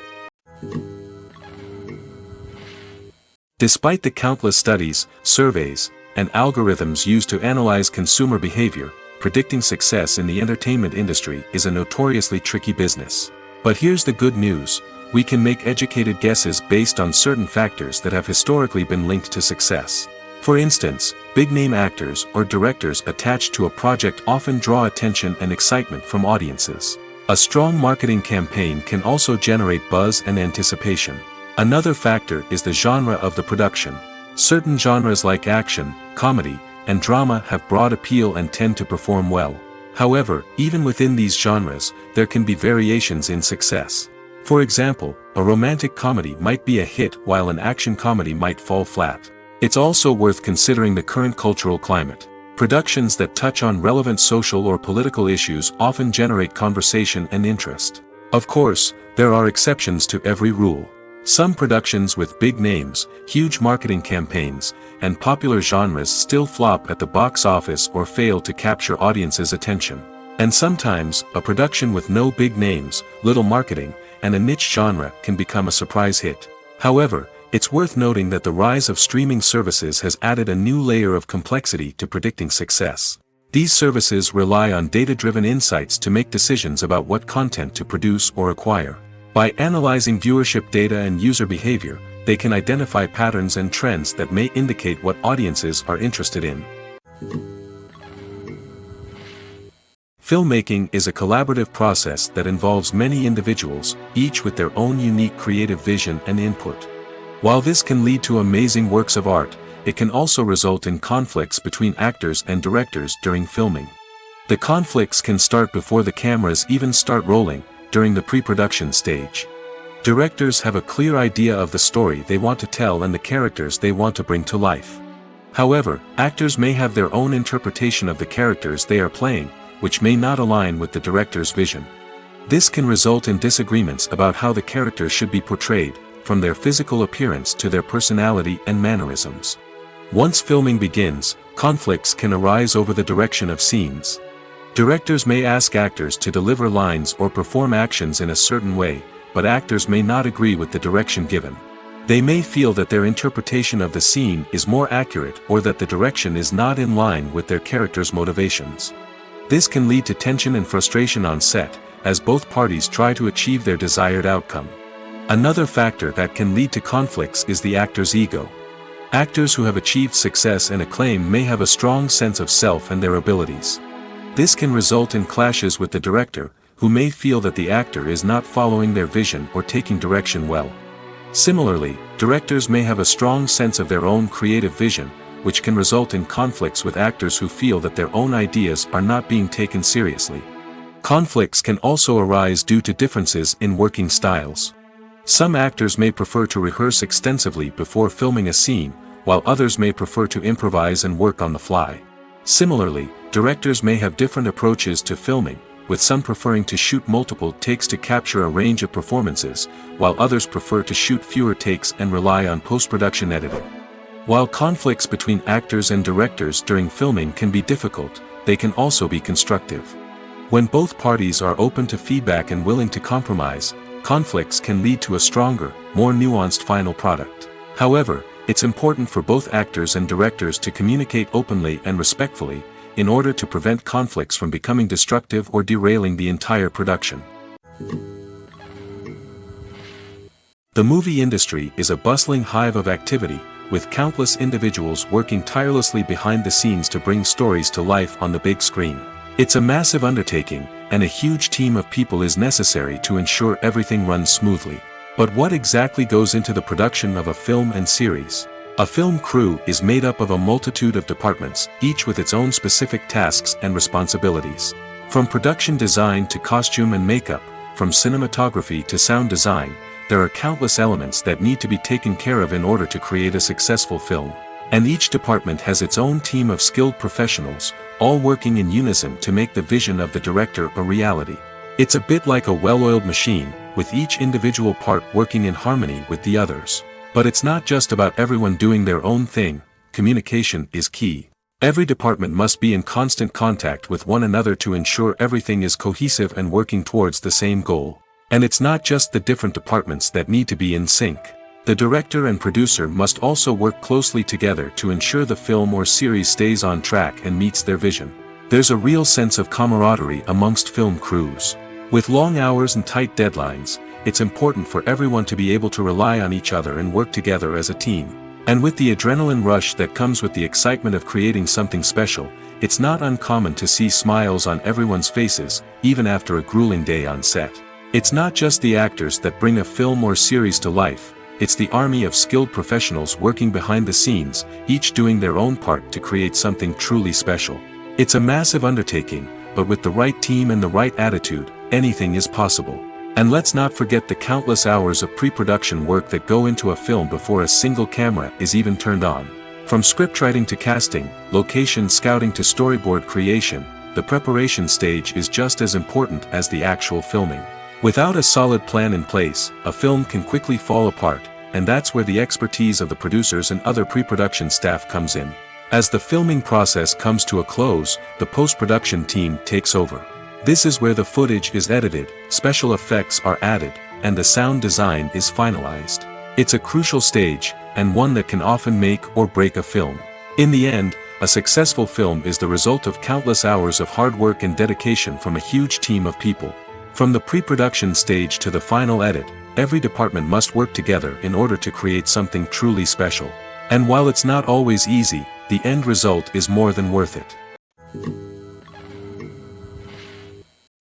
Despite the countless studies, surveys, and algorithms used to analyze consumer behavior, predicting success in the entertainment industry is a notoriously tricky business. But here's the good news: we can make educated guesses based on certain factors that have historically been linked to success. For instance, big-name actors or directors attached to a project often draw attention and excitement from audiences. A strong marketing campaign can also generate buzz and anticipation. Another factor is the genre of the production. Certain genres like action, comedy, and drama have broad appeal and tend to perform well. However, even within these genres, there can be variations in success. For example, a romantic comedy might be a hit while an action comedy might fall flat. It's also worth considering the current cultural climate. Productions that touch on relevant social or political issues often generate conversation and interest. Of course, there are exceptions to every rule. Some productions with big names, huge marketing campaigns, and popular genres still flop at the box office or fail to capture audiences' attention. And sometimes, a production with no big names, little marketing, and a niche genre can become a surprise hit. However, it's worth noting that the rise of streaming services has added a new layer of complexity to predicting success. These services rely on data-driven insights to make decisions about what content to produce or acquire. By analyzing viewership data and user behavior, they can identify patterns and trends that may indicate what audiences are interested in. Filmmaking is a collaborative process that involves many individuals, each with their own unique creative vision and input. While this can lead to amazing works of art, it can also result in conflicts between actors and directors during filming. The conflicts can start before the cameras even start rolling, during the pre-production stage. Directors have a clear idea of the story they want to tell and the characters they want to bring to life. However, actors may have their own interpretation of the characters they are playing, which may not align with the director's vision. This can result in disagreements about how the characters should be portrayed, from their physical appearance to their personality and mannerisms. Once filming begins, conflicts can arise over the direction of scenes. Directors may ask actors to deliver lines or perform actions in a certain way, but actors may not agree with the direction given. They may feel that their interpretation of the scene is more accurate or that the direction is not in line with their character's motivations. This can lead to tension and frustration on set, as both parties try to achieve their desired outcome. Another factor that can lead to conflicts is the actor's ego. Actors who have achieved success and acclaim may have a strong sense of self and their abilities. This can result in clashes with the director, who may feel that the actor is not following their vision or taking direction well. Similarly, directors may have a strong sense of their own creative vision, which can result in conflicts with actors who feel that their own ideas are not being taken seriously. Conflicts can also arise due to differences in working styles. Some actors may prefer to rehearse extensively before filming a scene, while others may prefer to improvise and work on the fly. Similarly, Directors may have different approaches to filming, with some preferring to shoot multiple takes to capture a range of performances, while others prefer to shoot fewer takes and rely on post-production editing. While conflicts between actors and directors during filming can be difficult, they can also be constructive. When both parties are open to feedback and willing to compromise, conflicts can lead to a stronger, more nuanced final product. However, it's important for both actors and directors to communicate openly and respectfully, in order to prevent conflicts from becoming destructive or derailing the entire production. The movie industry is a bustling hive of activity, with countless individuals working tirelessly behind the scenes to bring stories to life on the big screen. It's a massive undertaking, and a huge team of people is necessary to ensure everything runs smoothly. But what exactly goes into the production of a film and series? A film crew is made up of a multitude of departments, each with its own specific tasks and responsibilities. From production design to costume and makeup, from cinematography to sound design, there are countless elements that need to be taken care of in order to create a successful film. And each department has its own team of skilled professionals, all working in unison to make the vision of the director a reality. It's a bit like a well-oiled machine, with each individual part working in harmony with the others. But it's not just about everyone doing their own thing. Communication is key. Every department must be in constant contact with one another to ensure everything is cohesive and working towards the same goal. And it's not just the different departments that need to be in sync. The director and producer must also work closely together to ensure the film or series stays on track and meets their vision. There's a real sense of camaraderie amongst film crews. With long hours and tight deadlines, it's important for everyone to be able to rely on each other and work together as a team. And with the adrenaline rush that comes with the excitement of creating something special, it's not uncommon to see smiles on everyone's faces, even after a grueling day on set. It's not just the actors that bring a film or series to life, it's the army of skilled professionals working behind the scenes, each doing their own part to create something truly special. It's a massive undertaking, but with the right team and the right attitude, anything is possible. And let's not forget the countless hours of pre-production work that go into a film before a single camera is even turned on. From scriptwriting to casting, location scouting to storyboard creation, the preparation stage is just as important as the actual filming. Without a solid plan in place, a film can quickly fall apart, and that's where the expertise of the producers and other pre-production staff comes in. As the filming process comes to a close, the post-production team takes over. This is where the footage is edited, special effects are added, and the sound design is finalized. It's a crucial stage, and one that can often make or break a film. In the end, a successful film is the result of countless hours of hard work and dedication from a huge team of people. From the pre-production stage to the final edit, every department must work together in order to create something truly special. And while it's not always easy, the end result is more than worth it.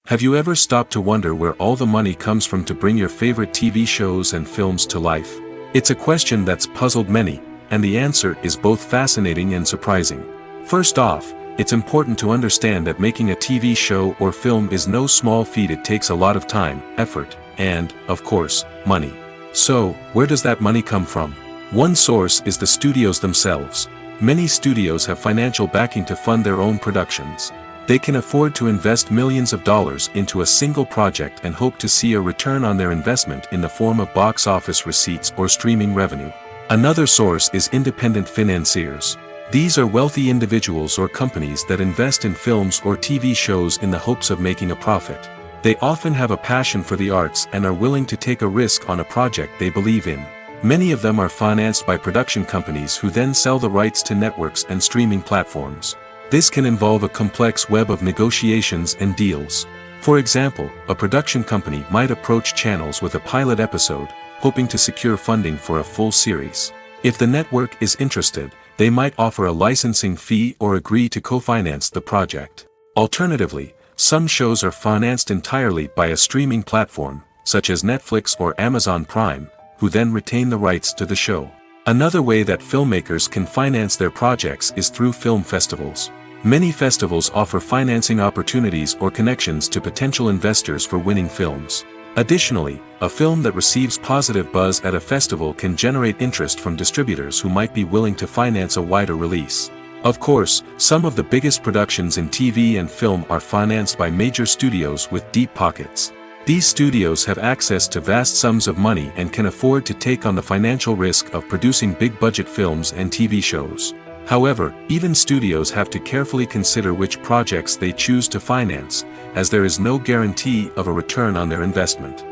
Have you ever stopped to wonder where all the money comes from to bring your favorite TV shows and films to life? It's a question that's puzzled many, and the answer is both fascinating and surprising. First off, it's important to understand that making a TV show or film is no small feat. It takes a lot of time, effort, and, of course, money. So, where does that money come from? One source is the studios themselves. Many studios have financial backing to fund their own productions. They can afford to invest millions of dollars into a single project and hope to see a return on their investment in the form of box office receipts or streaming revenue. Another source is independent financiers. These are wealthy individuals or companies that invest in films or TV shows in the hopes of making a profit. They often have a passion for the arts and are willing to take a risk on a project they believe in. Many of them are financed by production companies who then sell the rights to networks and streaming platforms. This can involve a complex web of negotiations and deals. For example, a production company might approach channels with a pilot episode, hoping to secure funding for a full series. If the network is interested, they might offer a licensing fee or agree to co-finance the project. Alternatively, some shows are financed entirely by a streaming platform, such as Netflix or Amazon Prime, who then retain the rights to the show. Another way that filmmakers can finance their projects is through film festivals. Many festivals offer financing opportunities or connections to potential investors for winning films. Additionally, a film that receives positive buzz at a festival can generate interest from distributors who might be willing to finance a wider release. Of course, some of the biggest productions in TV and film are financed by major studios with deep pockets. These studios have access to vast sums of money and can afford to take on the financial risk of producing big-budget films and TV shows. However, even studios have to carefully consider which projects they choose to finance, as there is no guarantee of a return on their investment.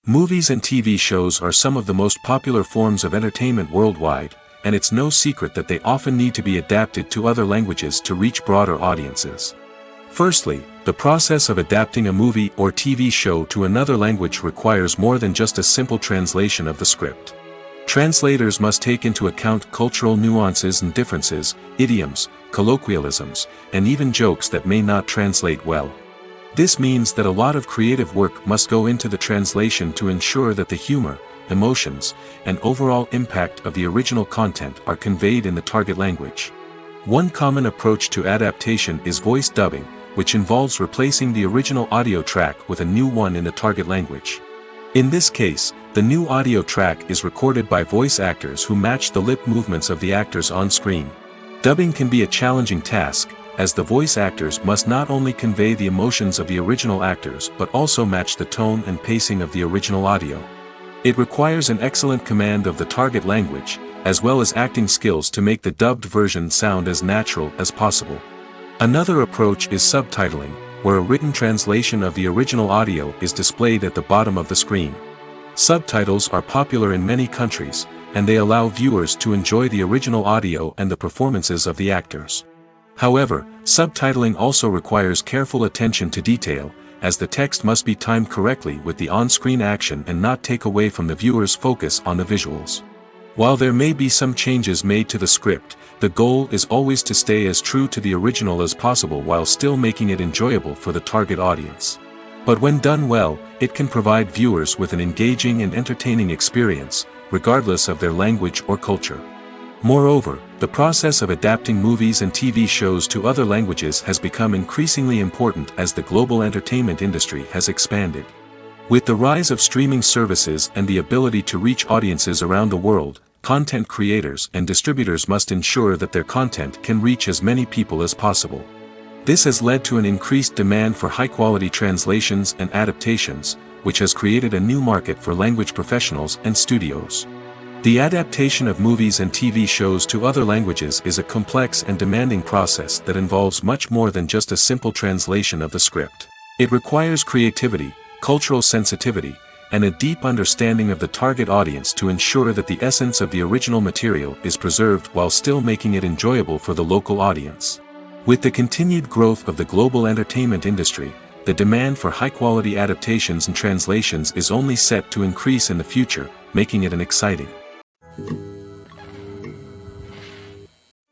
Movies and TV shows are some of the most popular forms of entertainment worldwide, and it's no secret that they often need to be adapted to other languages to reach broader audiences. Firstly, the process of adapting a movie or TV show to another language requires more than just a simple translation of the script. Translators must take into account cultural nuances and differences, idioms, colloquialisms, and even jokes that may not translate well. This means that a lot of creative work must go into the translation to ensure that the humor, emotions, and overall impact of the original content are conveyed in the target language. One common approach to adaptation is voice dubbing, which involves replacing the original audio track with a new one in the target language. In this case, the new audio track is recorded by voice actors who match the lip movements of the actors on screen. Dubbing can be a challenging task, as the voice actors must not only convey the emotions of the original actors but also match the tone and pacing of the original audio. It requires an excellent command of the target language, as well as acting skills to make the dubbed version sound as natural as possible. Another approach is subtitling, where a written translation of the original audio is displayed at the bottom of the screen. Subtitles are popular in many countries, and they allow viewers to enjoy the original audio and the performances of the actors. However, subtitling also requires careful attention to detail, as the text must be timed correctly with the on-screen action and not take away from the viewer's focus on the visuals. While there may be some changes made to the script, the goal is always to stay as true to the original as possible while still making it enjoyable for the target audience. But when done well, it can provide viewers with an engaging and entertaining experience, regardless of their language or culture. Moreover, the process of adapting movies and TV shows to other languages has become increasingly important as the global entertainment industry has expanded. With the rise of streaming services and the ability to reach audiences around the world, content creators and distributors must ensure that their content can reach as many people as possible. This has led to an increased demand for high-quality translations and adaptations, which has created a new market for language professionals and studios. The adaptation of movies and TV shows to other languages is a complex and demanding process that involves much more than just a simple translation of the script. It requires creativity, cultural sensitivity, and a deep understanding of the target audience to ensure that the essence of the original material is preserved while still making it enjoyable for the local audience. With the continued growth of the global entertainment industry, the demand for high-quality adaptations and translations is only set to increase in the future, making it exciting.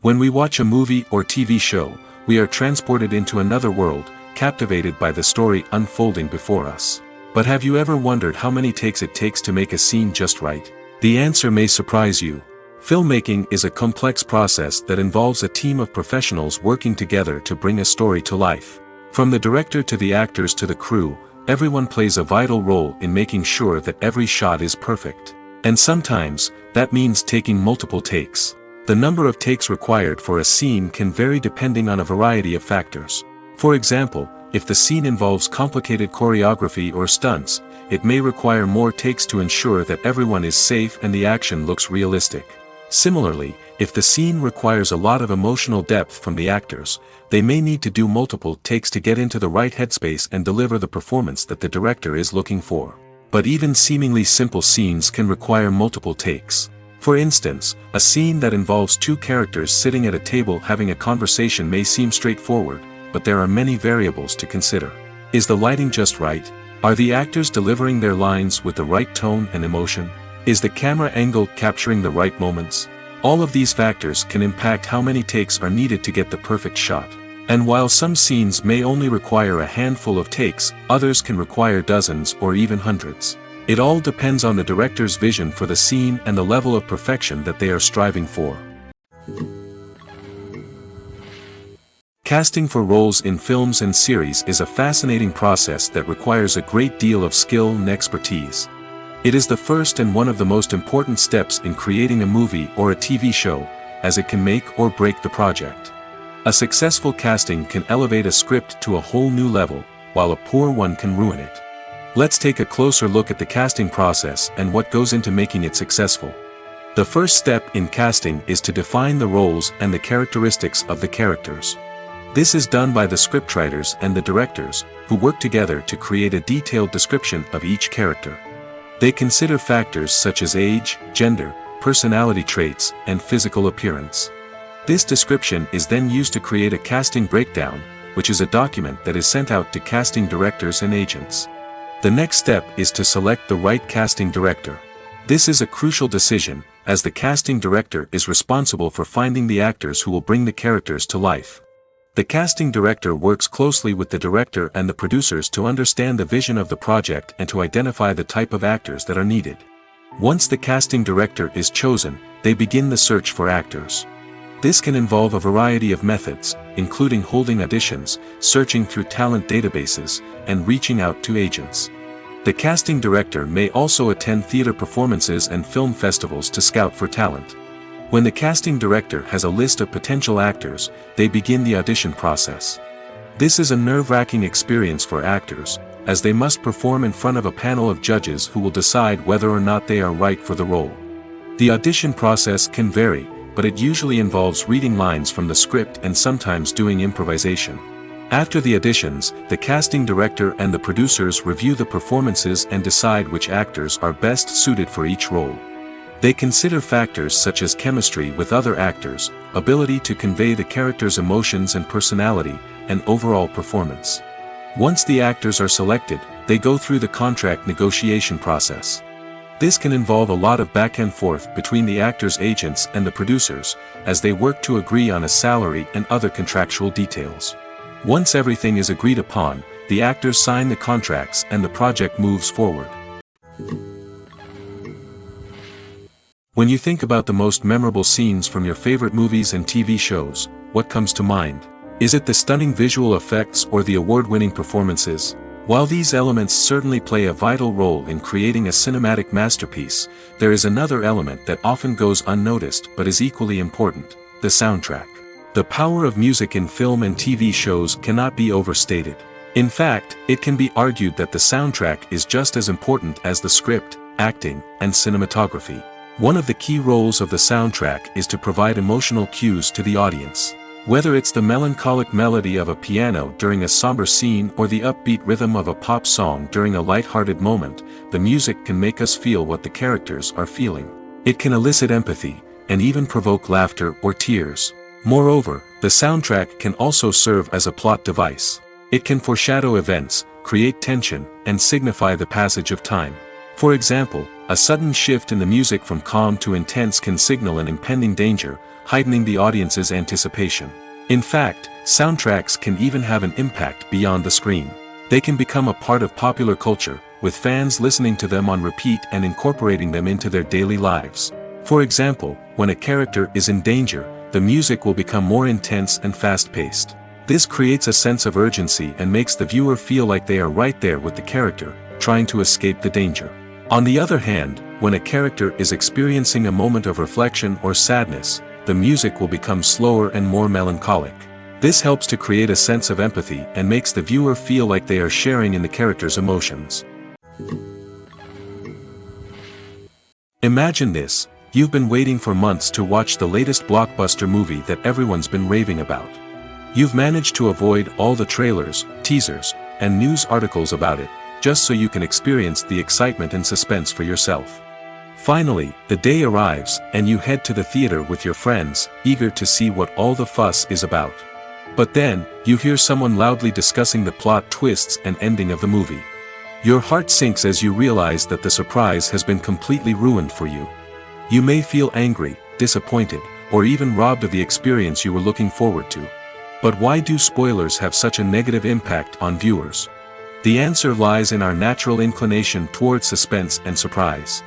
When we watch a movie or TV show, we are transported into another world, captivated by the story unfolding before us. But have you ever wondered how many takes it takes to make a scene just right? The answer may surprise you. Filmmaking is a complex process that involves a team of professionals working together to bring a story to life. From the director to the actors to the crew, everyone plays a vital role in making sure that every shot is perfect. And sometimes, that means taking multiple takes. The number of takes required for a scene can vary depending on a variety of factors. For example, if the scene involves complicated choreography or stunts, it may require more takes to ensure that everyone is safe and the action looks realistic. Similarly, if the scene requires a lot of emotional depth from the actors, they may need to do multiple takes to get into the right headspace and deliver the performance that the director is looking for. But even seemingly simple scenes can require multiple takes. For instance, a scene that involves two characters sitting at a table having a conversation may seem straightforward, but there are many variables to consider. Is the lighting just right? Are the actors delivering their lines with the right tone and emotion? Is the camera angle capturing the right moments? All of these factors can impact how many takes are needed to get the perfect shot. And while some scenes may only require a handful of takes, others can require dozens or even hundreds. It all depends on the director's vision for the scene and the level of perfection that they are striving for. Casting for roles in films and series is a fascinating process that requires a great deal of skill and expertise. It is the first and one of the most important steps in creating a movie or a TV show, as it can make or break the project. A successful casting can elevate a script to a whole new level, while a poor one can ruin it. Let's take a closer look at the casting process and what goes into making it successful. The first step in casting is to define the roles and the characteristics of the characters. This is done by the scriptwriters and the directors, who work together to create a detailed description of each character. They consider factors such as age, gender, personality traits, and physical appearance. This description is then used to create a casting breakdown, which is a document that is sent out to casting directors and agents. The next step is to select the right casting director. This is a crucial decision, as the casting director is responsible for finding the actors who will bring the characters to life. The casting director works closely with the director and the producers to understand the vision of the project and to identify the type of actors that are needed. Once the casting director is chosen, they begin the search for actors. This can involve a variety of methods, including holding auditions, searching through talent databases, and reaching out to agents. The casting director may also attend theater performances and film festivals to scout for talent. When the casting director has a list of potential actors, they begin the audition process. This is a nerve-wracking experience for actors, as they must perform in front of a panel of judges who will decide whether or not they are right for the role. The audition process can vary, but it usually involves reading lines from the script and sometimes doing improvisation. After the auditions, the casting director and the producers review the performances and decide which actors are best suited for each role. They consider factors such as chemistry with other actors, ability to convey the character's emotions and personality, and overall performance. Once the actors are selected, they go through the contract negotiation process. This can involve a lot of back and forth between the actors' agents and the producers, as they work to agree on a salary and other contractual details. Once everything is agreed upon, the actors sign the contracts and the project moves forward. When you think about the most memorable scenes from your favorite movies and TV shows, what comes to mind? Is it the stunning visual effects or the award-winning performances? While these elements certainly play a vital role in creating a cinematic masterpiece, there is another element that often goes unnoticed but is equally important: the soundtrack. The power of music in film and TV shows cannot be overstated. In fact, it can be argued that the soundtrack is just as important as the script, acting, and cinematography. One of the key roles of the soundtrack is to provide emotional cues to the audience. Whether it's the melancholic melody of a piano during a somber scene or the upbeat rhythm of a pop song during a light-hearted moment, the music can make us feel what the characters are feeling. It can elicit empathy, and even provoke laughter or tears. Moreover, the soundtrack can also serve as a plot device. It can foreshadow events, create tension, and signify the passage of time. For example, a sudden shift in the music from calm to intense can signal an impending danger, heightening the audience's anticipation. In fact, soundtracks can even have an impact beyond the screen. They can become a part of popular culture, with fans listening to them on repeat and incorporating them into their daily lives. For example, when a character is in danger, the music will become more intense and fast-paced. This creates a sense of urgency and makes the viewer feel like they are right there with the character, trying to escape the danger. On the other hand, when a character is experiencing a moment of reflection or sadness, the music will become slower and more melancholic. This helps to create a sense of empathy and makes the viewer feel like they are sharing in the character's emotions. Imagine this: you've been waiting for months to watch the latest blockbuster movie that everyone's been raving about. You've managed to avoid all the trailers, teasers, and news articles about it, just so you can experience the excitement and suspense for yourself. Finally, the day arrives, and you head to the theater with your friends, eager to see what all the fuss is about. But then, you hear someone loudly discussing the plot twists and ending of the movie. Your heart sinks as you realize that the surprise has been completely ruined for you. You may feel angry, disappointed, or even robbed of the experience you were looking forward to. But why do spoilers have such a negative impact on viewers? The answer lies in our natural inclination towards suspense and surprise.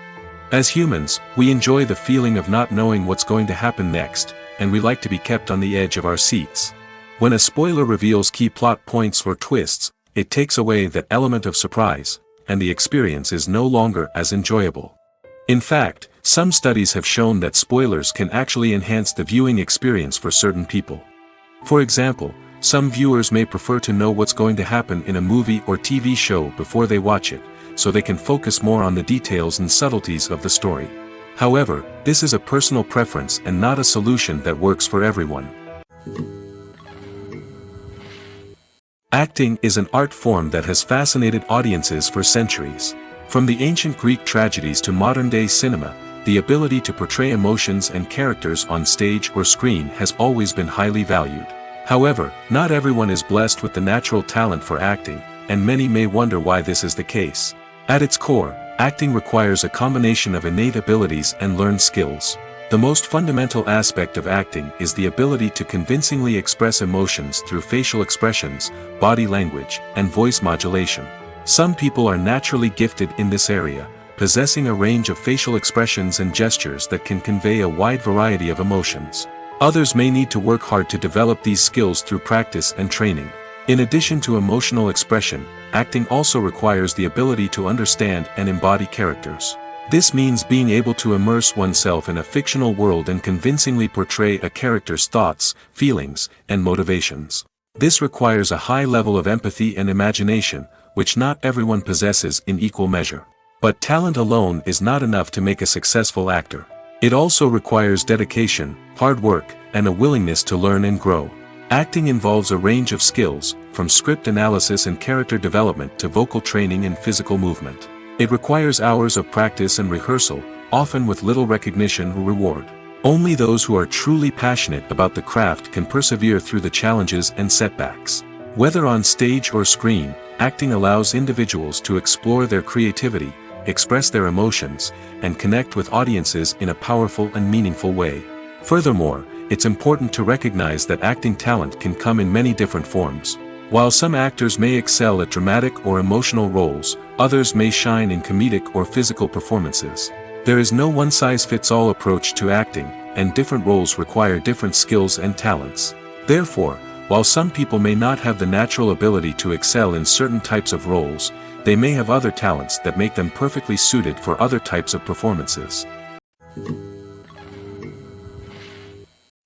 As humans, we enjoy the feeling of not knowing what's going to happen next, and we like to be kept on the edge of our seats. When a spoiler reveals key plot points or twists, it takes away that element of surprise, and the experience is no longer as enjoyable. In fact, some studies have shown that spoilers can actually enhance the viewing experience for certain people. For example, some viewers may prefer to know what's going to happen in a movie or TV show before they watch it, so they can focus more on the details and subtleties of the story. However, this is a personal preference and not a solution that works for everyone. Acting is an art form that has fascinated audiences for centuries. From the ancient Greek tragedies to modern-day cinema, the ability to portray emotions and characters on stage or screen has always been highly valued. However, not everyone is blessed with the natural talent for acting, and many may wonder why this is the case. At its core, acting requires a combination of innate abilities and learned skills. The most fundamental aspect of acting is the ability to convincingly express emotions through facial expressions, body language, and voice modulation. Some people are naturally gifted in this area, possessing a range of facial expressions and gestures that can convey a wide variety of emotions. Others may need to work hard to develop these skills through practice and training. In addition to emotional expression, acting also requires the ability to understand and embody characters. This means being able to immerse oneself in a fictional world and convincingly portray a character's thoughts, feelings, and motivations. This requires a high level of empathy and imagination, which not everyone possesses in equal measure. But talent alone is not enough to make a successful actor. It also requires dedication, hard work, and a willingness to learn and grow. Acting involves a range of skills, from script analysis and character development to vocal training and physical movement. It requires hours of practice and rehearsal, often with little recognition or reward. Only those who are truly passionate about the craft can persevere through the challenges and setbacks. Whether on stage or screen, acting allows individuals to explore their creativity, express their emotions, and connect with audiences in a powerful and meaningful way. Furthermore, it's important to recognize that acting talent can come in many different forms. While some actors may excel at dramatic or emotional roles, others may shine in comedic or physical performances. There is no one-size-fits-all approach to acting, and different roles require different skills and talents. Therefore, while some people may not have the natural ability to excel in certain types of roles, they may have other talents that make them perfectly suited for other types of performances.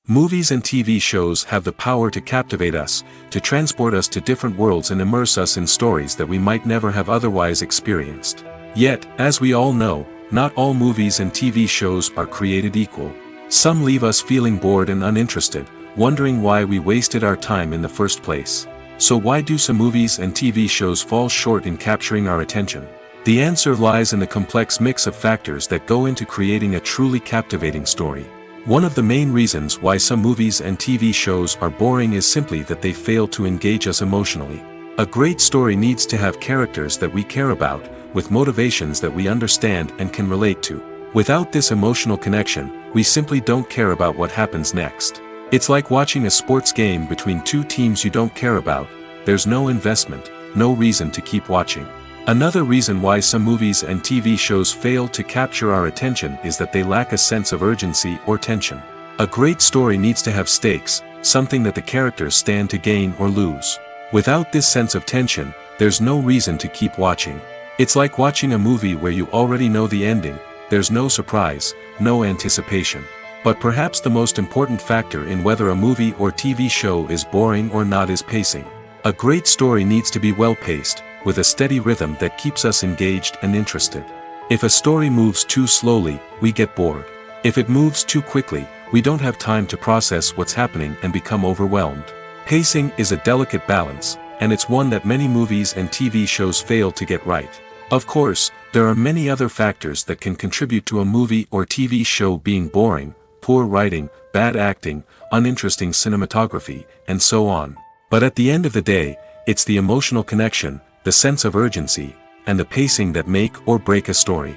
Movies and TV shows have the power to captivate us, to transport us to different worlds and immerse us in stories that we might never have otherwise experienced. Yet, as we all know, not all movies and TV shows are created equal. Some leave us feeling bored and uninterested, wondering why we wasted our time in the first place. So why do some movies and TV shows fall short in capturing our attention? The answer lies in the complex mix of factors that go into creating a truly captivating story. One of the main reasons why some movies and TV shows are boring is simply that they fail to engage us emotionally. A great story needs to have characters that we care about, with motivations that we understand and can relate to. Without this emotional connection, we simply don't care about what happens next. It's like watching a sports game between two teams you don't care about. There's no investment, no reason to keep watching. Another reason why some movies and TV shows fail to capture our attention is that they lack a sense of urgency or tension. A great story needs to have stakes, something that the characters stand to gain or lose. Without this sense of tension, there's no reason to keep watching. It's like watching a movie where you already know the ending. There's no surprise, no anticipation. But perhaps the most important factor in whether a movie or TV show is boring or not is pacing. A great story needs to be well-paced, with a steady rhythm that keeps us engaged and interested. If a story moves too slowly, we get bored. If it moves too quickly, we don't have time to process what's happening and become overwhelmed. Pacing is a delicate balance, and it's one that many movies and TV shows fail to get right. Of course, there are many other factors that can contribute to a movie or TV show being boring: poor writing, bad acting, uninteresting cinematography, and so on. But at the end of the day, it's the emotional connection, the sense of urgency, and the pacing that make or break a story.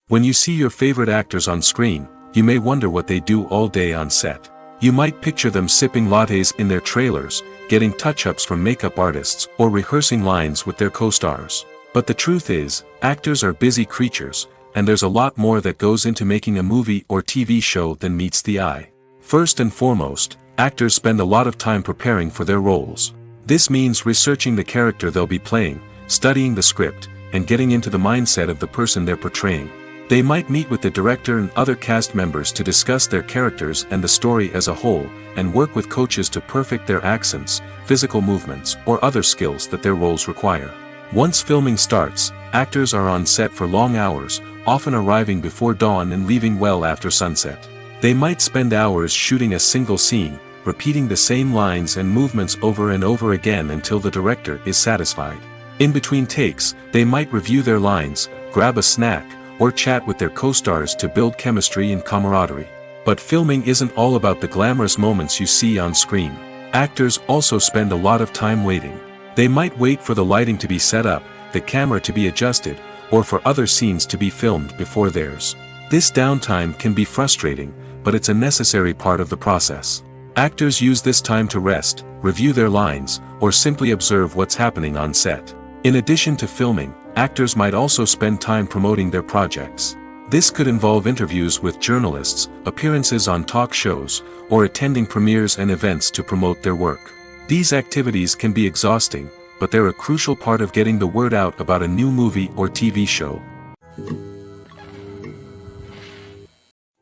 When you see your favorite actors on screen, you may wonder what they do all day on set. You might picture them sipping lattes in their trailers, getting touch-ups from makeup artists, or rehearsing lines with their co-stars. But the truth is, actors are busy creatures, and there's a lot more that goes into making a movie or TV show than meets the eye. First and foremost, actors spend a lot of time preparing for their roles. This means researching the character they'll be playing, studying the script, and getting into the mindset of the person they're portraying. They might meet with the director and other cast members to discuss their characters and the story as a whole, and work with coaches to perfect their accents, physical movements, or other skills that their roles require. Once filming starts, actors are on set for long hours, often arriving before dawn and leaving well after sunset. They might spend hours shooting a single scene, repeating the same lines and movements over and over again until the director is satisfied. In between takes, they might review their lines, grab a snack, or chat with their co-stars to build chemistry and camaraderie. But filming isn't all about the glamorous moments you see on screen. Actors also spend a lot of time waiting. They might wait for the lighting to be set up, the camera to be adjusted, or for other scenes to be filmed before theirs. This downtime can be frustrating, but it's a necessary part of the process. Actors use this time to rest, review their lines, or simply observe what's happening on set. In addition to filming, actors might also spend time promoting their projects. This could involve interviews with journalists, appearances on talk shows, or attending premieres and events to promote their work. These activities can be exhausting, but they're a crucial part of getting the word out about a new movie or TV show.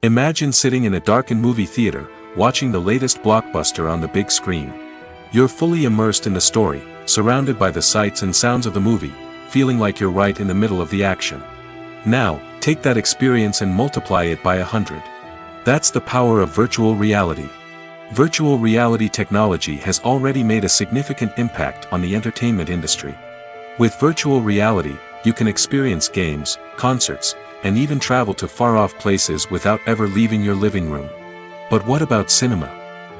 Imagine sitting in a darkened movie theater, watching the latest blockbuster on the big screen. You're fully immersed in the story, surrounded by the sights and sounds of the movie, feeling like you're right in the middle of the action. Now, take that experience and multiply it by 100. That's the power of virtual reality. Virtual reality technology has already made a significant impact on the entertainment industry. With virtual reality, you can experience games, concerts, and even travel to far-off places without ever leaving your living room. But what about cinema?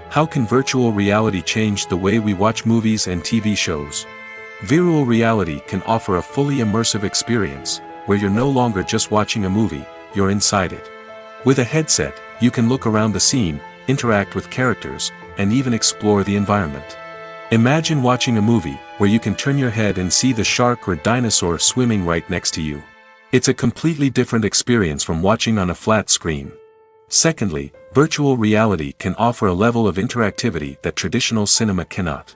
How can virtual reality change the way we watch movies and TV shows? Virtual reality can offer a fully immersive experience, where you're no longer just watching a movie, you're inside it. With a headset, you can look around the scene, interact with characters, and even explore the environment. Imagine watching a movie where you can turn your head and see the shark or dinosaur swimming right next to you. It's a completely different experience from watching on a flat screen. Secondly, virtual reality can offer a level of interactivity that traditional cinema cannot.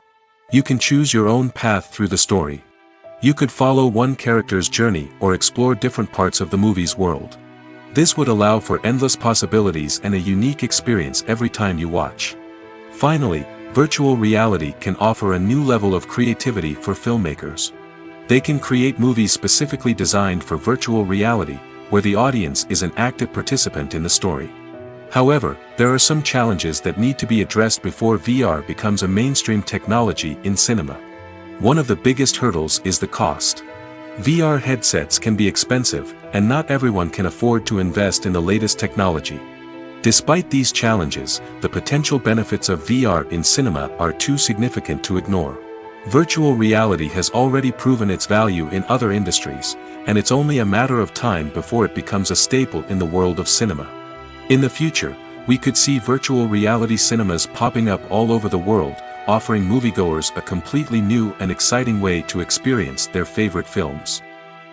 You can choose your own path through the story. You could follow one character's journey or explore different parts of the movie's world. This would allow for endless possibilities and a unique experience every time you watch. Finally, virtual reality can offer a new level of creativity for filmmakers. They can create movies specifically designed for virtual reality, where the audience is an active participant in the story. However, there are some challenges that need to be addressed before VR becomes a mainstream technology in cinema. One of the biggest hurdles is the cost. VR headsets can be expensive, and not everyone can afford to invest in the latest technology. Despite these challenges, the potential benefits of VR in cinema are too significant to ignore. Virtual reality has already proven its value in other industries, and it's only a matter of time before it becomes a staple in the world of cinema. In the future, we could see virtual reality cinemas popping up all over the world, offering moviegoers a completely new and exciting way to experience their favorite films.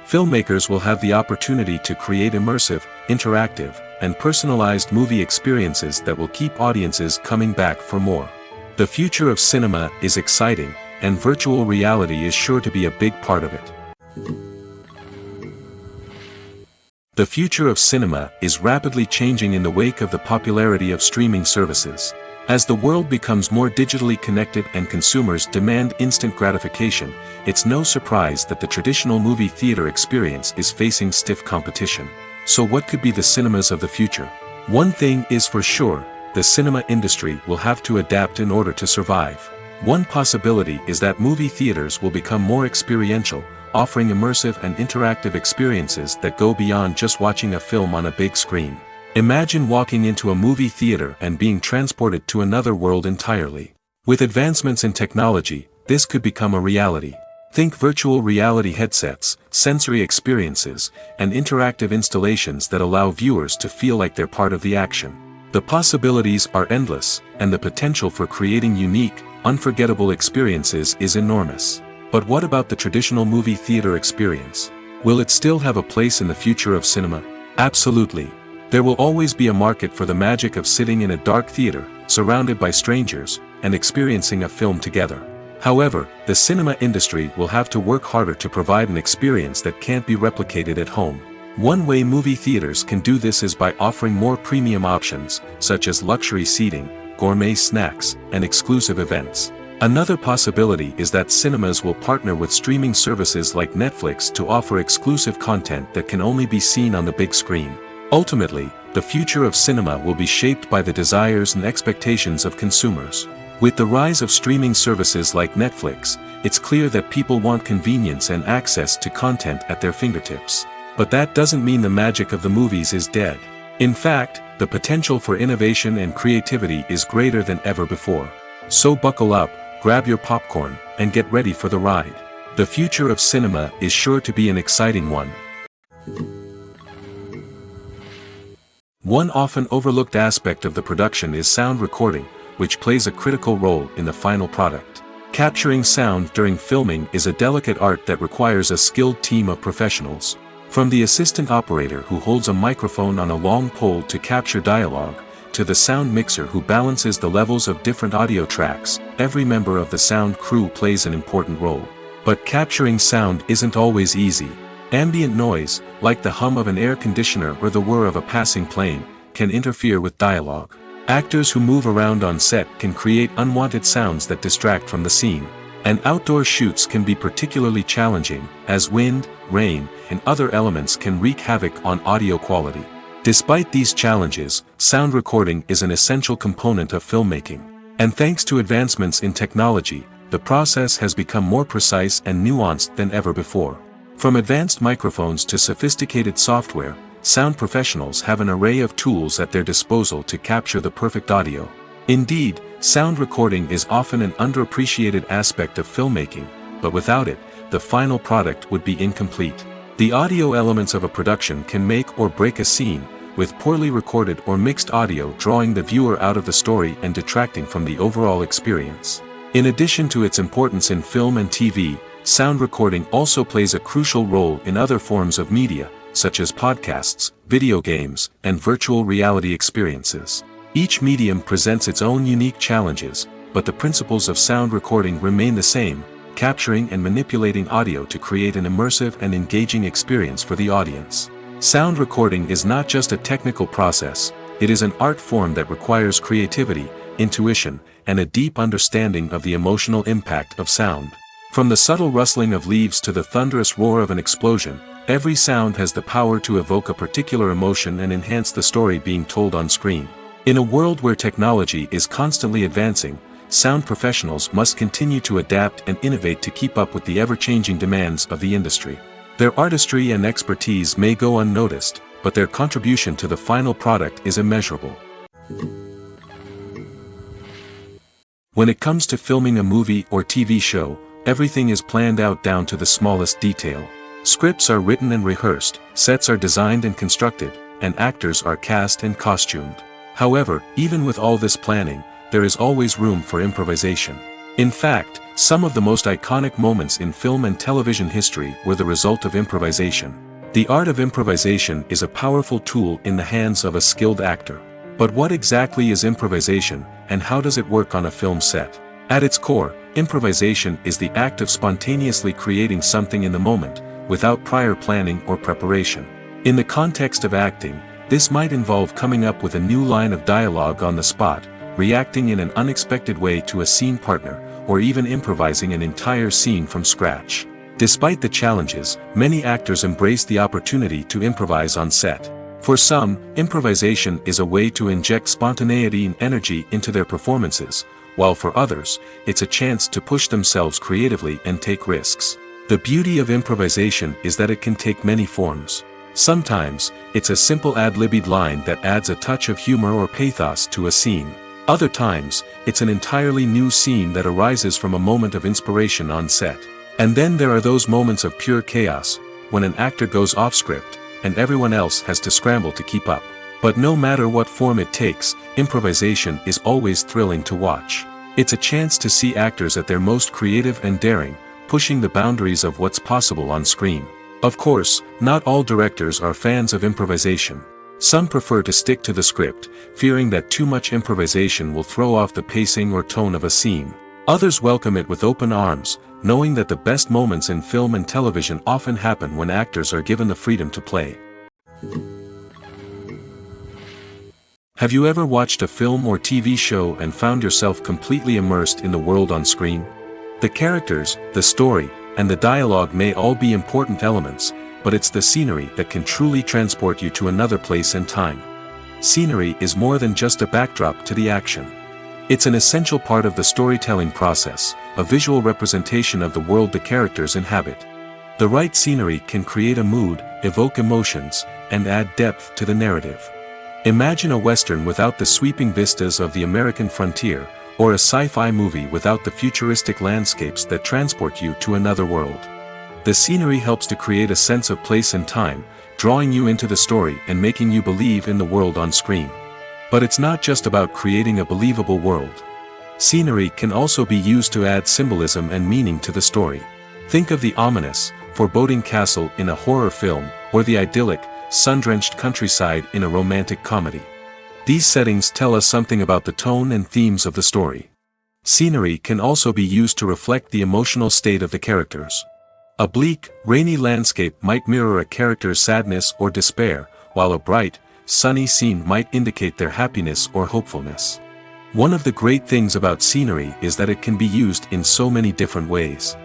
Filmmakers will have the opportunity to create immersive, interactive, and personalized movie experiences that will keep audiences coming back for more. The future of cinema is exciting, and virtual reality is sure to be a big part of it. The future of cinema is rapidly changing in the wake of the popularity of streaming services. As the world becomes more digitally connected and consumers demand instant gratification, it's no surprise that the traditional movie theater experience is facing stiff competition. So what could be the cinemas of the future? One thing is for sure, the cinema industry will have to adapt in order to survive. One possibility is that movie theaters will become more experiential, offering immersive and interactive experiences that go beyond just watching a film on a big screen. Imagine walking into a movie theater and being transported to another world entirely. With advancements in technology, this could become a reality. Think virtual reality headsets, sensory experiences, and interactive installations that allow viewers to feel like they're part of the action. The possibilities are endless, and the potential for creating unique, unforgettable experiences is enormous. But what about the traditional movie theater experience? Will it still have a place in the future of cinema? Absolutely. There will always be a market for the magic of sitting in a dark theater, surrounded by strangers, and experiencing a film together. However, the cinema industry will have to work harder to provide an experience that can't be replicated at home. One way movie theaters can do this is by offering more premium options, such as luxury seating, gourmet snacks, and exclusive events. Another possibility is that cinemas will partner with streaming services like Netflix to offer exclusive content that can only be seen on the big screen. Ultimately, the future of cinema will be shaped by the desires and expectations of consumers. With the rise of streaming services like Netflix, it's clear that people want convenience and access to content at their fingertips. But that doesn't mean the magic of the movies is dead. In fact, the potential for innovation and creativity is greater than ever before. So buckle up, grab your popcorn, and get ready for the ride. The future of cinema is sure to be an exciting one. One often overlooked aspect of the production is sound recording, which plays a critical role in the final product. Capturing sound during filming is a delicate art that requires a skilled team of professionals. From the assistant operator who holds a microphone on a long pole to capture dialogue, to the sound mixer who balances the levels of different audio tracks, every member of the sound crew plays an important role. But capturing sound isn't always easy. Ambient noise, like the hum of an air conditioner or the whir of a passing plane, can interfere with dialogue. Actors who move around on set can create unwanted sounds that distract from the scene. And outdoor shoots can be particularly challenging, as wind, rain, and other elements can wreak havoc on audio quality. Despite these challenges, sound recording is an essential component of filmmaking. And thanks to advancements in technology, the process has become more precise and nuanced than ever before. From advanced microphones to sophisticated software, sound professionals have an array of tools at their disposal to capture the perfect audio. Indeed, sound recording is often an underappreciated aspect of filmmaking, but without it, the final product would be incomplete. The audio elements of a production can make or break a scene, with poorly recorded or mixed audio drawing the viewer out of the story and detracting from the overall experience. In addition to its importance in film and TV, sound recording also plays a crucial role in other forms of media, such as podcasts, video games, and virtual reality experiences. Each medium presents its own unique challenges, but the principles of sound recording remain the same: capturing and manipulating audio to create an immersive and engaging experience for the audience. Sound recording is not just a technical process, it is an art form that requires creativity, intuition, and a deep understanding of the emotional impact of sound. From the subtle rustling of leaves to the thunderous roar of an explosion, every sound has the power to evoke a particular emotion and enhance the story being told on screen. In a world where technology is constantly advancing, sound professionals must continue to adapt and innovate to keep up with the ever-changing demands of the industry. Their artistry and expertise may go unnoticed, but their contribution to the final product is immeasurable. When it comes to filming a movie or TV show, everything is planned out down to the smallest detail. Scripts are written and rehearsed, sets are designed and constructed, and actors are cast and costumed. However, even with all this planning, there is always room for improvisation. In fact, some of the most iconic moments in film and television history were the result of improvisation. The art of improvisation is a powerful tool in the hands of a skilled actor. But what exactly is improvisation, and how does it work on a film set? At its core, improvisation is the act of spontaneously creating something in the moment, without prior planning or preparation. In the context of acting, this might involve coming up with a new line of dialogue on the spot, reacting in an unexpected way to a scene partner, or even improvising an entire scene from scratch. Despite the challenges, many actors embrace the opportunity to improvise on set. For some, improvisation is a way to inject spontaneity and energy into their performances, while for others, it's a chance to push themselves creatively and take risks. The beauty of improvisation is that it can take many forms. Sometimes, it's a simple ad-libbed line that adds a touch of humor or pathos to a scene. Other times, it's an entirely new scene that arises from a moment of inspiration on set. And then there are those moments of pure chaos, when an actor goes off script, and everyone else has to scramble to keep up. But no matter what form it takes, improvisation is always thrilling to watch. It's a chance to see actors at their most creative and daring, pushing the boundaries of what's possible on screen. Of course, not all directors are fans of improvisation. Some prefer to stick to the script, fearing that too much improvisation will throw off the pacing or tone of a scene. Others welcome it with open arms, knowing that the best moments in film and television often happen when actors are given the freedom to play. Have you ever watched a film or TV show and found yourself completely immersed in the world on screen? The characters, the story, and the dialogue may all be important elements, but it's the scenery that can truly transport you to another place and time. Scenery is more than just a backdrop to the action. It's an essential part of the storytelling process, a visual representation of the world the characters inhabit. The right scenery can create a mood, evoke emotions, and add depth to the narrative. Imagine a Western without the sweeping vistas of the American frontier, or a sci-fi movie without the futuristic landscapes that transport you to another world. The scenery helps to create a sense of place and time, drawing you into the story and making you believe in the world on screen. But it's not just about creating a believable world. Scenery can also be used to add symbolism and meaning to the story. Think of the ominous, foreboding castle in a horror film, or the idyllic, sun-drenched countryside in a romantic comedy. These settings tell us something about the tone and themes of the story. Scenery can also be used to reflect the emotional state of the characters. A bleak, rainy landscape might mirror a character's sadness or despair, while a bright, sunny scene might indicate their happiness or hopefulness. One of the great things about scenery is that it can be used in so many different ways.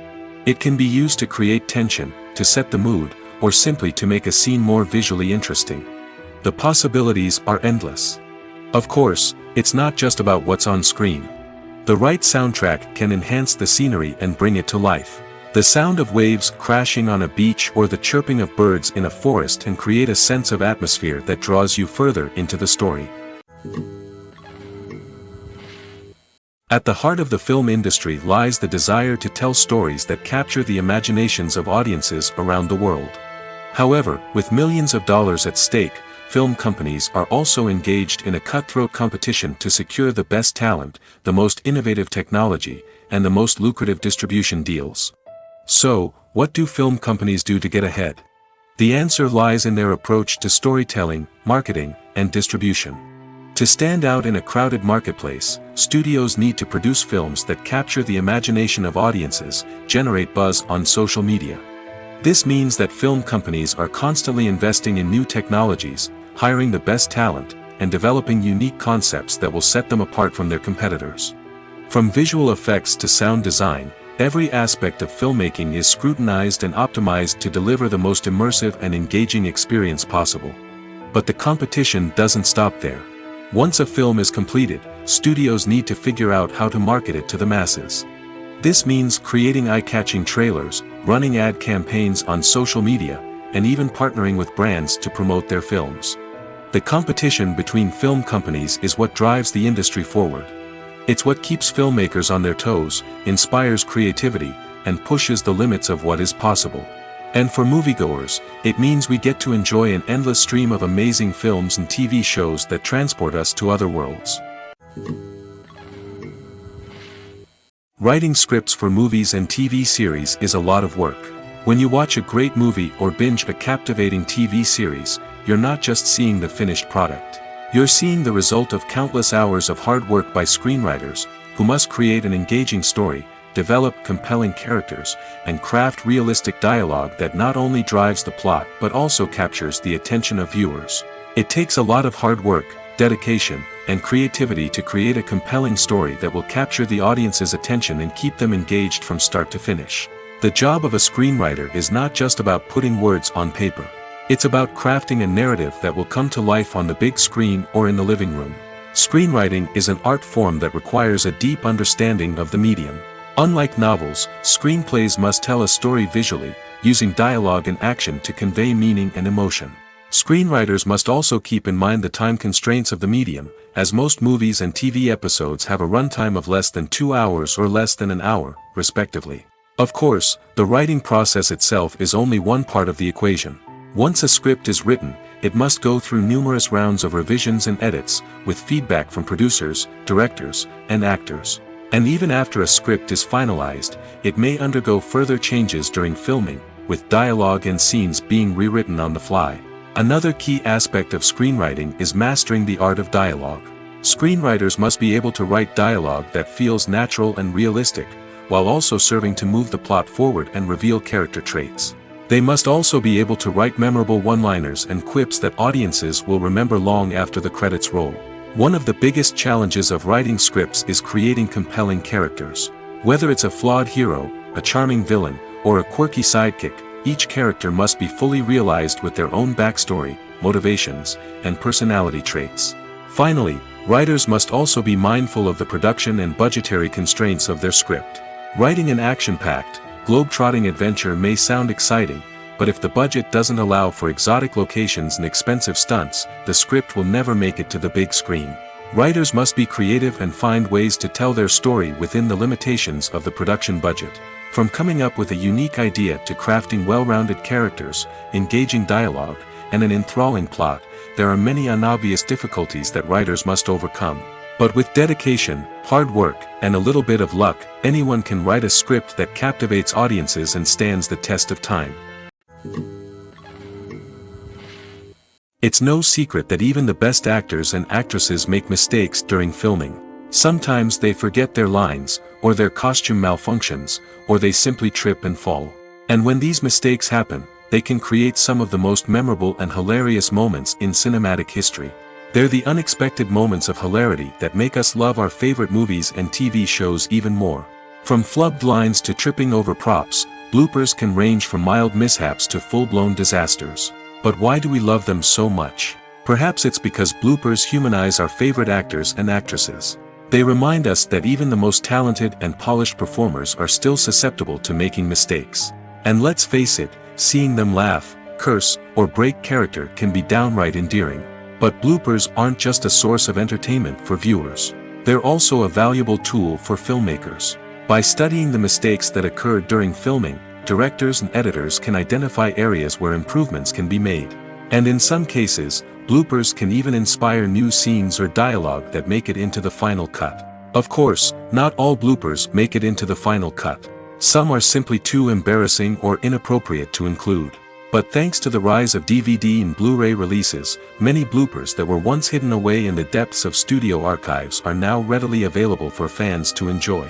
It can be used to create tension, to set the mood, or simply to make a scene more visually interesting. The possibilities are endless. Of course, it's not just about what's on screen. The right soundtrack can enhance the scenery and bring it to life. The sound of waves crashing on a beach or the chirping of birds in a forest can create a sense of atmosphere that draws you further into the story. At the heart of the film industry lies the desire to tell stories that capture the imaginations of audiences around the world. However, with millions of dollars at stake, film companies are also engaged in a cutthroat competition to secure the best talent, the most innovative technology, and the most lucrative distribution deals. So, what do film companies do to get ahead? The answer lies in their approach to storytelling, marketing, and distribution. To stand out in a crowded marketplace, studios need to produce films that capture the imagination of audiences, generate buzz on social media. This means that film companies are constantly investing in new technologies, hiring the best talent, and developing unique concepts that will set them apart from their competitors. From visual effects to sound design, every aspect of filmmaking is scrutinized and optimized to deliver the most immersive and engaging experience possible. But the competition doesn't stop there. Once a film is completed, studios need to figure out how to market it to the masses. This means creating eye-catching trailers, running ad campaigns on social media, and even partnering with brands to promote their films. The competition between film companies is what drives the industry forward. It's what keeps filmmakers on their toes, inspires creativity, and pushes the limits of what is possible. And for moviegoers, it means we get to enjoy an endless stream of amazing films and TV shows that transport us to other worlds. Writing scripts for movies and TV series is a lot of work. When you watch a great movie or binge a captivating TV series, you're not just seeing the finished product. You're seeing the result of countless hours of hard work by screenwriters, who must create an engaging story, develop compelling characters, and craft realistic dialogue that not only drives the plot but also captures the attention of viewers. It takes a lot of hard work, dedication, and creativity to create a compelling story that will capture the audience's attention and keep them engaged from start to finish. The job of a screenwriter is not just about putting words on paper. It's about crafting a narrative that will come to life on the big screen or in the living room. Screenwriting is an art form that requires a deep understanding of the medium. Unlike novels, screenplays must tell a story visually, using dialogue and action to convey meaning and emotion. Screenwriters must also keep in mind the time constraints of the medium, as most movies and TV episodes have a runtime of less than 2 hours or less than an hour, respectively. Of course, the writing process itself is only one part of the equation. Once a script is written, it must go through numerous rounds of revisions and edits, with feedback from producers, directors, and actors. And even after a script is finalized, it may undergo further changes during filming, with dialogue and scenes being rewritten on the fly. Another key aspect of screenwriting is mastering the art of dialogue. Screenwriters must be able to write dialogue that feels natural and realistic, while also serving to move the plot forward and reveal character traits. They must also be able to write memorable one-liners and quips that audiences will remember long after the credits roll. One of the biggest challenges of writing scripts is creating compelling characters. Whether it's a flawed hero, a charming villain, or a quirky sidekick, each character must be fully realized with their own backstory, motivations, and personality traits. Finally, writers must also be mindful of the production and budgetary constraints of their script. Writing an action-packed, globe-trotting adventure may sound exciting, but if the budget doesn't allow for exotic locations and expensive stunts, the script will never make it to the big screen. Writers must be creative and find ways to tell their story within the limitations of the production budget. From coming up with a unique idea to crafting well-rounded characters, engaging dialogue, and an enthralling plot, there are many unobvious difficulties that writers must overcome. But with dedication, hard work, and a little bit of luck, anyone can write a script that captivates audiences and stands the test of time. It's no secret that even the best actors and actresses make mistakes during filming. Sometimes they forget their lines, or their costume malfunctions, or they simply trip and fall. And when these mistakes happen, they can create some of the most memorable and hilarious moments in cinematic history. They're the unexpected moments of hilarity that make us love our favorite movies and TV shows even more. From flubbed lines to tripping over props, bloopers can range from mild mishaps to full-blown disasters. But why do we love them so much? Perhaps it's because bloopers humanize our favorite actors and actresses. They remind us that even the most talented and polished performers are still susceptible to making mistakes. And let's face it, seeing them laugh, curse, or break character can be downright endearing. But bloopers aren't just a source of entertainment for viewers. They're also a valuable tool for filmmakers. By studying the mistakes that occurred during filming, directors and editors can identify areas where improvements can be made. And in some cases, bloopers can even inspire new scenes or dialogue that make it into the final cut. Of course, not all bloopers make it into the final cut. Some are simply too embarrassing or inappropriate to include. But thanks to the rise of DVD and Blu-ray releases, many bloopers that were once hidden away in the depths of studio archives are now readily available for fans to enjoy.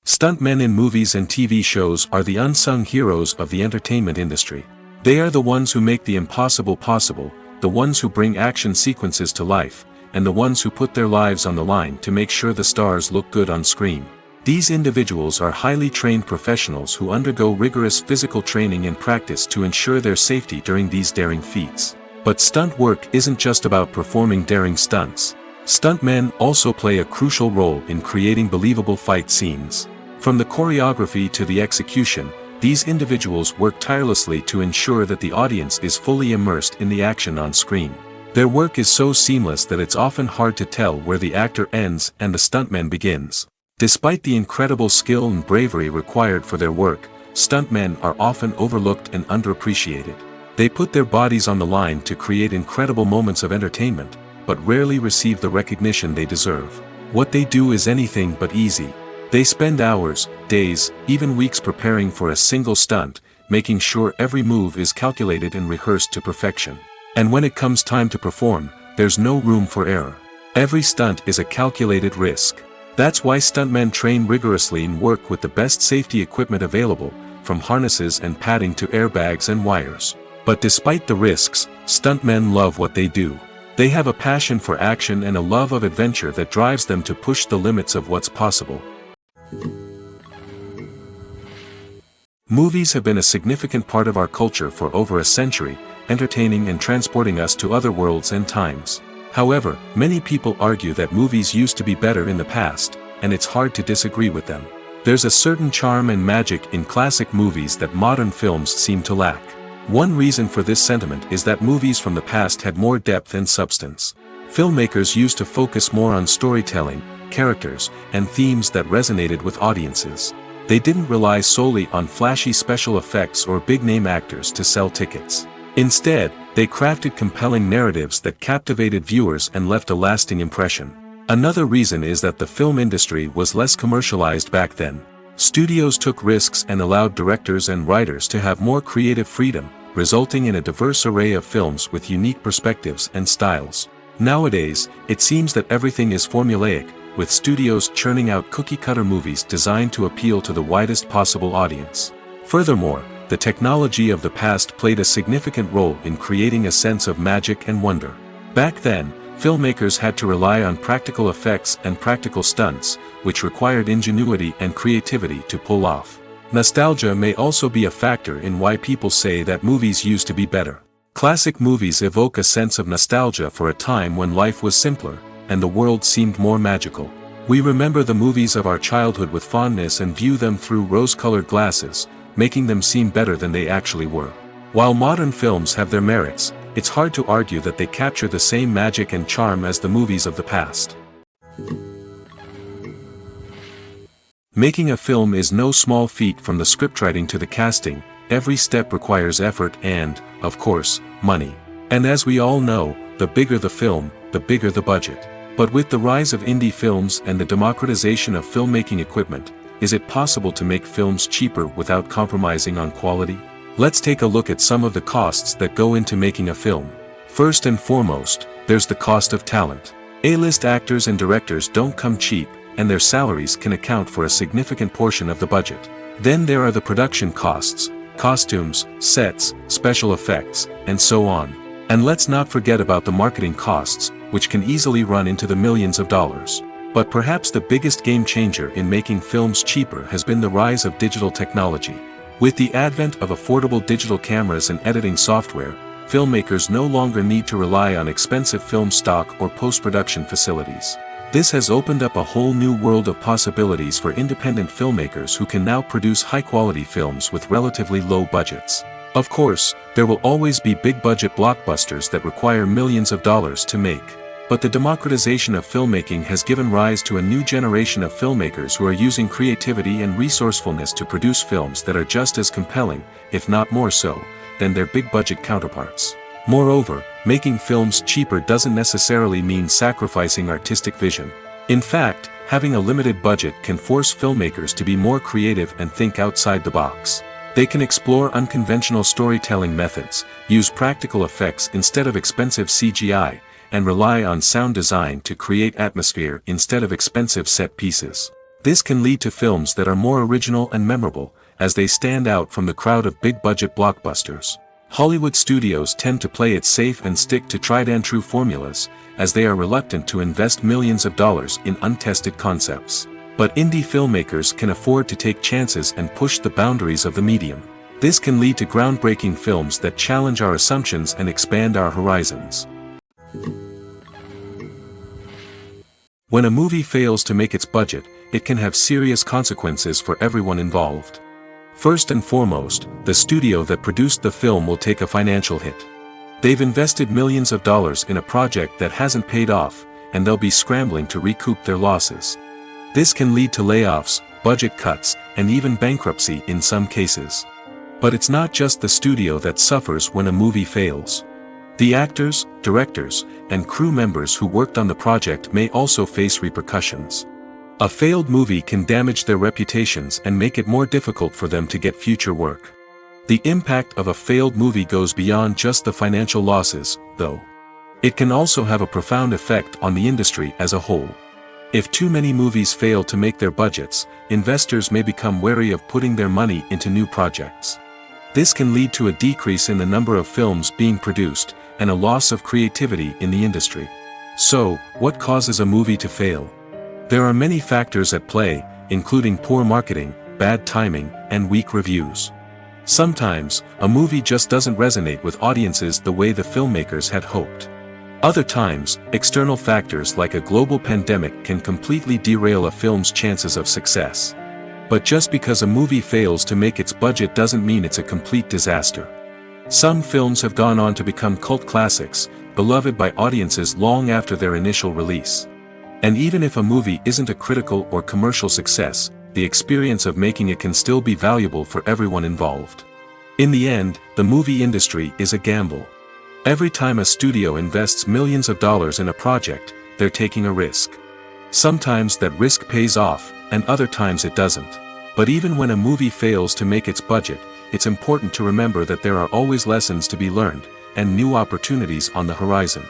Stuntmen in movies and TV shows are the unsung heroes of the entertainment industry. They are the ones who make the impossible possible, the ones who bring action sequences to life, and the ones who put their lives on the line to make sure the stars look good on screen. These individuals are highly trained professionals who undergo rigorous physical training and practice to ensure their safety during these daring feats. But stunt work isn't just about performing daring stunts. Stuntmen also play a crucial role in creating believable fight scenes. From the choreography to the execution, these individuals work tirelessly to ensure that the audience is fully immersed in the action on screen. Their work is so seamless that it's often hard to tell where the actor ends and the stuntman begins. Despite the incredible skill and bravery required for their work, stuntmen are often overlooked and underappreciated. They put their bodies on the line to create incredible moments of entertainment, but rarely receive the recognition they deserve. What they do is anything but easy. They spend hours, days, even weeks preparing for a single stunt, making sure every move is calculated and rehearsed to perfection. And when it comes time to perform, there's no room for error. Every stunt is a calculated risk. That's why stuntmen train rigorously and work with the best safety equipment available, from harnesses and padding to airbags and wires. But despite the risks, stuntmen love what they do. They have a passion for action and a love of adventure that drives them to push the limits of what's possible. Movies have been a significant part of our culture for over a century, entertaining and transporting us to other worlds and times. However, many people argue that movies used to be better in the past, and it's hard to disagree with them. There's a certain charm and magic in classic movies that modern films seem to lack. One reason for this sentiment is that movies from the past had more depth and substance. Filmmakers used to focus more on storytelling, characters, and themes that resonated with audiences. They didn't rely solely on flashy special effects or big-name actors to sell tickets. Instead, they crafted compelling narratives that captivated viewers and left a lasting impression. Another reason is that the film industry was less commercialized back then. Studios took risks and allowed directors and writers to have more creative freedom, resulting in a diverse array of films with unique perspectives and styles. Nowadays, it seems that everything is formulaic, with studios churning out cookie-cutter movies designed to appeal to the widest possible audience. Furthermore, the technology of the past played a significant role in creating a sense of magic and wonder. Back then, filmmakers had to rely on practical effects and practical stunts, which required ingenuity and creativity to pull off. Nostalgia may also be a factor in why people say that movies used to be better. Classic movies evoke a sense of nostalgia for a time when life was simpler, and the world seemed more magical. We remember the movies of our childhood with fondness and view them through rose-colored glasses, making them seem better than they actually were. While modern films have their merits, it's hard to argue that they capture the same magic and charm as the movies of the past. Making a film is no small feat. From the scriptwriting to the casting, every step requires effort and, of course, money. And as we all know, the bigger the film, the bigger the budget. But with the rise of indie films and the democratization of filmmaking equipment, is it possible to make films cheaper without compromising on quality? Let's take a look at some of the costs that go into making a film. First and foremost, there's the cost of talent. A-list actors and directors don't come cheap, and their salaries can account for a significant portion of the budget. Then there are the production costs, costumes, sets, special effects, and so on. And let's not forget about the marketing costs, which can easily run into the millions of dollars. But perhaps the biggest game changer in making films cheaper has been the rise of digital technology. With the advent of affordable digital cameras and editing software, filmmakers no longer need to rely on expensive film stock or post-production facilities. This has opened up a whole new world of possibilities for independent filmmakers who can now produce high-quality films with relatively low budgets. Of course, there will always be big-budget blockbusters that require millions of dollars to make. But the democratization of filmmaking has given rise to a new generation of filmmakers who are using creativity and resourcefulness to produce films that are just as compelling, if not more so, than their big-budget counterparts. Moreover, making films cheaper doesn't necessarily mean sacrificing artistic vision. In fact, having a limited budget can force filmmakers to be more creative and think outside the box. They can explore unconventional storytelling methods, use practical effects instead of expensive CGI, and rely on sound design to create atmosphere instead of expensive set pieces. This can lead to films that are more original and memorable, as they stand out from the crowd of big-budget blockbusters. Hollywood studios tend to play it safe and stick to tried-and-true formulas, as they are reluctant to invest millions of dollars in untested concepts. But indie filmmakers can afford to take chances and push the boundaries of the medium. This can lead to groundbreaking films that challenge our assumptions and expand our horizons. When a movie fails to make its budget, it can have serious consequences for everyone involved. First and foremost, the studio that produced the film will take a financial hit. They've invested millions of dollars in a project that hasn't paid off, and they'll be scrambling to recoup their losses. This can lead to layoffs, budget cuts, and even bankruptcy in some cases. But it's not just the studio that suffers when a movie fails. The actors, directors, and crew members who worked on the project may also face repercussions. A failed movie can damage their reputations and make it more difficult for them to get future work. The impact of a failed movie goes beyond just the financial losses, though. It can also have a profound effect on the industry as a whole. If too many movies fail to make their budgets, investors may become wary of putting their money into new projects. This can lead to a decrease in the number of films being produced, and a loss of creativity in the industry. So, what causes a movie to fail? There are many factors at play, including poor marketing, bad timing, and weak reviews. Sometimes, a movie just doesn't resonate with audiences the way the filmmakers had hoped. Other times, external factors like a global pandemic can completely derail a film's chances of success. But just because a movie fails to make its budget doesn't mean it's a complete disaster. Some films have gone on to become cult classics, beloved by audiences long after their initial release. And even if a movie isn't a critical or commercial success, the experience of making it can still be valuable for everyone involved. In the end, the movie industry is a gamble. Every time a studio invests millions of dollars in a project, they're taking a risk. Sometimes that risk pays off, and other times it doesn't. But even when a movie fails to make its budget, it's important to remember that there are always lessons to be learned, and new opportunities on the horizon.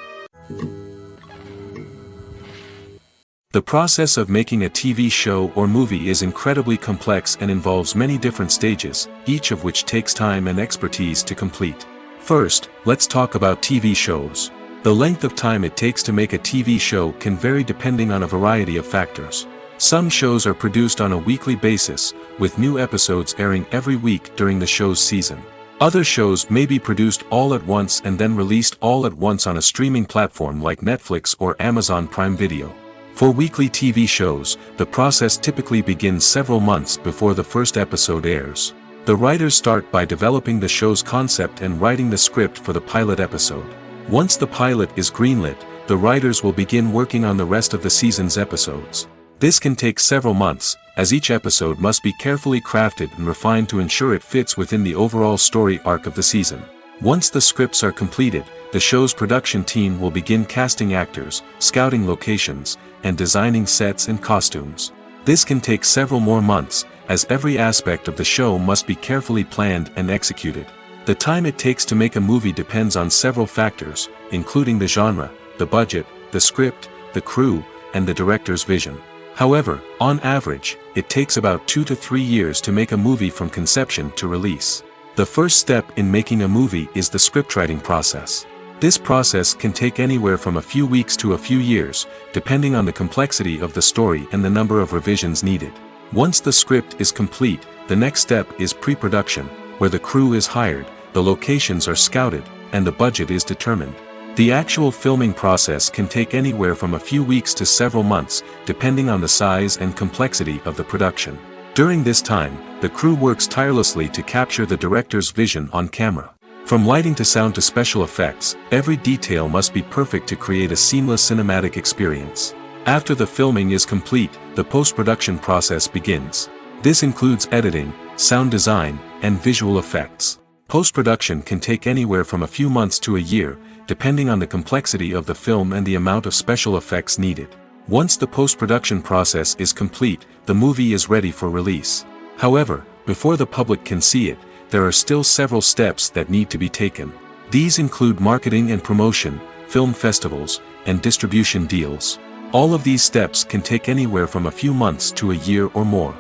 The process of making a TV show or movie is incredibly complex and involves many different stages, each of which takes time and expertise to complete. First, let's talk about TV shows. The length of time it takes to make a TV show can vary depending on a variety of factors. Some shows are produced on a weekly basis, with new episodes airing every week during the show's season. Other shows may be produced all at once and then released all at once on a streaming platform like Netflix or Amazon Prime Video. For weekly TV shows, the process typically begins several months before the first episode airs. The writers start by developing the show's concept and writing the script for the pilot episode. Once the pilot is greenlit, the writers will begin working on the rest of the season's episodes. This can take several months, as each episode must be carefully crafted and refined to ensure it fits within the overall story arc of the season. Once the scripts are completed, the show's production team will begin casting actors, scouting locations, and designing sets and costumes. This can take several more months, as every aspect of the show must be carefully planned and executed. The time it takes to make a movie depends on several factors, including the genre, the budget, the script, the crew, and the director's vision. However, on average, it takes about 2 to 3 years to make a movie from conception to release. The first step in making a movie is the scriptwriting process. This process can take anywhere from a few weeks to a few years, depending on the complexity of the story and the number of revisions needed. Once the script is complete, the next step is pre-production, where the crew is hired, the locations are scouted, and the budget is determined. The actual filming process can take anywhere from a few weeks to several months, depending on the size and complexity of the production. During this time, the crew works tirelessly to capture the director's vision on camera. From lighting to sound to special effects, every detail must be perfect to create a seamless cinematic experience. After the filming is complete, the post-production process begins. This includes editing, sound design, and visual effects. Post-production can take anywhere from a few months to a year, depending on the complexity of the film and the amount of special effects needed. Once the post-production process is complete, the movie is ready for release. However, before the public can see it, there are still several steps that need to be taken. These include marketing and promotion, film festivals, and distribution deals. All of these steps can take anywhere from a few months to a year or more.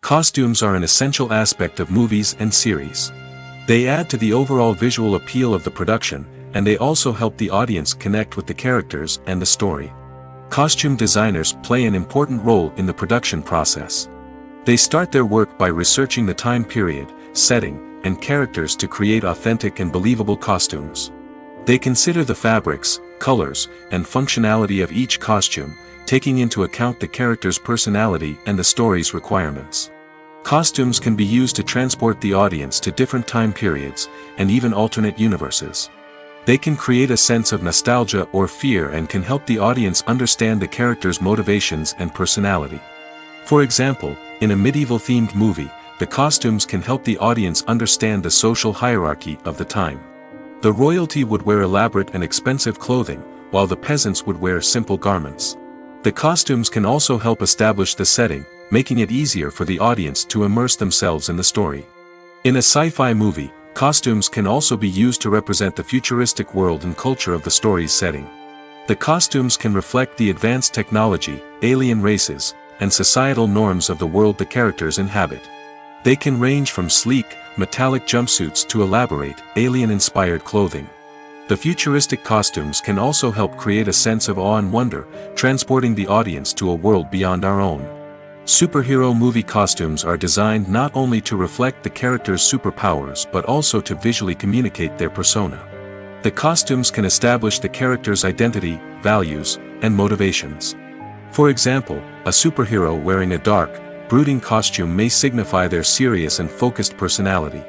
Costumes are an essential aspect of movies and series. They add to the overall visual appeal of the production, and they also help the audience connect with the characters and the story. Costume designers play an important role in the production process. They start their work by researching the time period, setting, and characters to create authentic and believable costumes. They consider the fabrics, colors, and functionality of each costume, taking into account the character's personality and the story's requirements. Costumes can be used to transport the audience to different time periods, and even alternate universes. They can create a sense of nostalgia or fear and can help the audience understand the character's motivations and personality. For example, in a medieval-themed movie, the costumes can help the audience understand the social hierarchy of the time. The royalty would wear elaborate and expensive clothing, while the peasants would wear simple garments. The costumes can also help establish the setting, making it easier for the audience to immerse themselves in the story. In a sci-fi movie, costumes can also be used to represent the futuristic world and culture of the story's setting. The costumes can reflect the advanced technology, alien races, and societal norms of the world the characters inhabit. They can range from sleek, metallic jumpsuits to elaborate, alien-inspired clothing. The futuristic costumes can also help create a sense of awe and wonder, transporting the audience to a world beyond our own. Superhero movie costumes are designed not only to reflect the character's superpowers but also to visually communicate their persona. The costumes can establish the character's identity, values, and motivations. For example, a superhero wearing a dark, brooding costume may signify their serious and focused personality.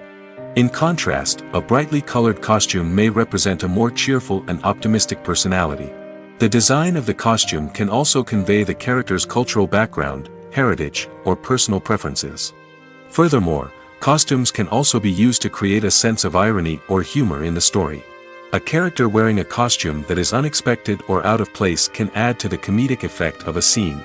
In contrast, a brightly colored costume may represent a more cheerful and optimistic personality. The design of the costume can also convey the character's cultural background, heritage, or personal preferences. Furthermore, costumes can also be used to create a sense of irony or humor in the story. A character wearing a costume that is unexpected or out of place can add to the comedic effect of a scene.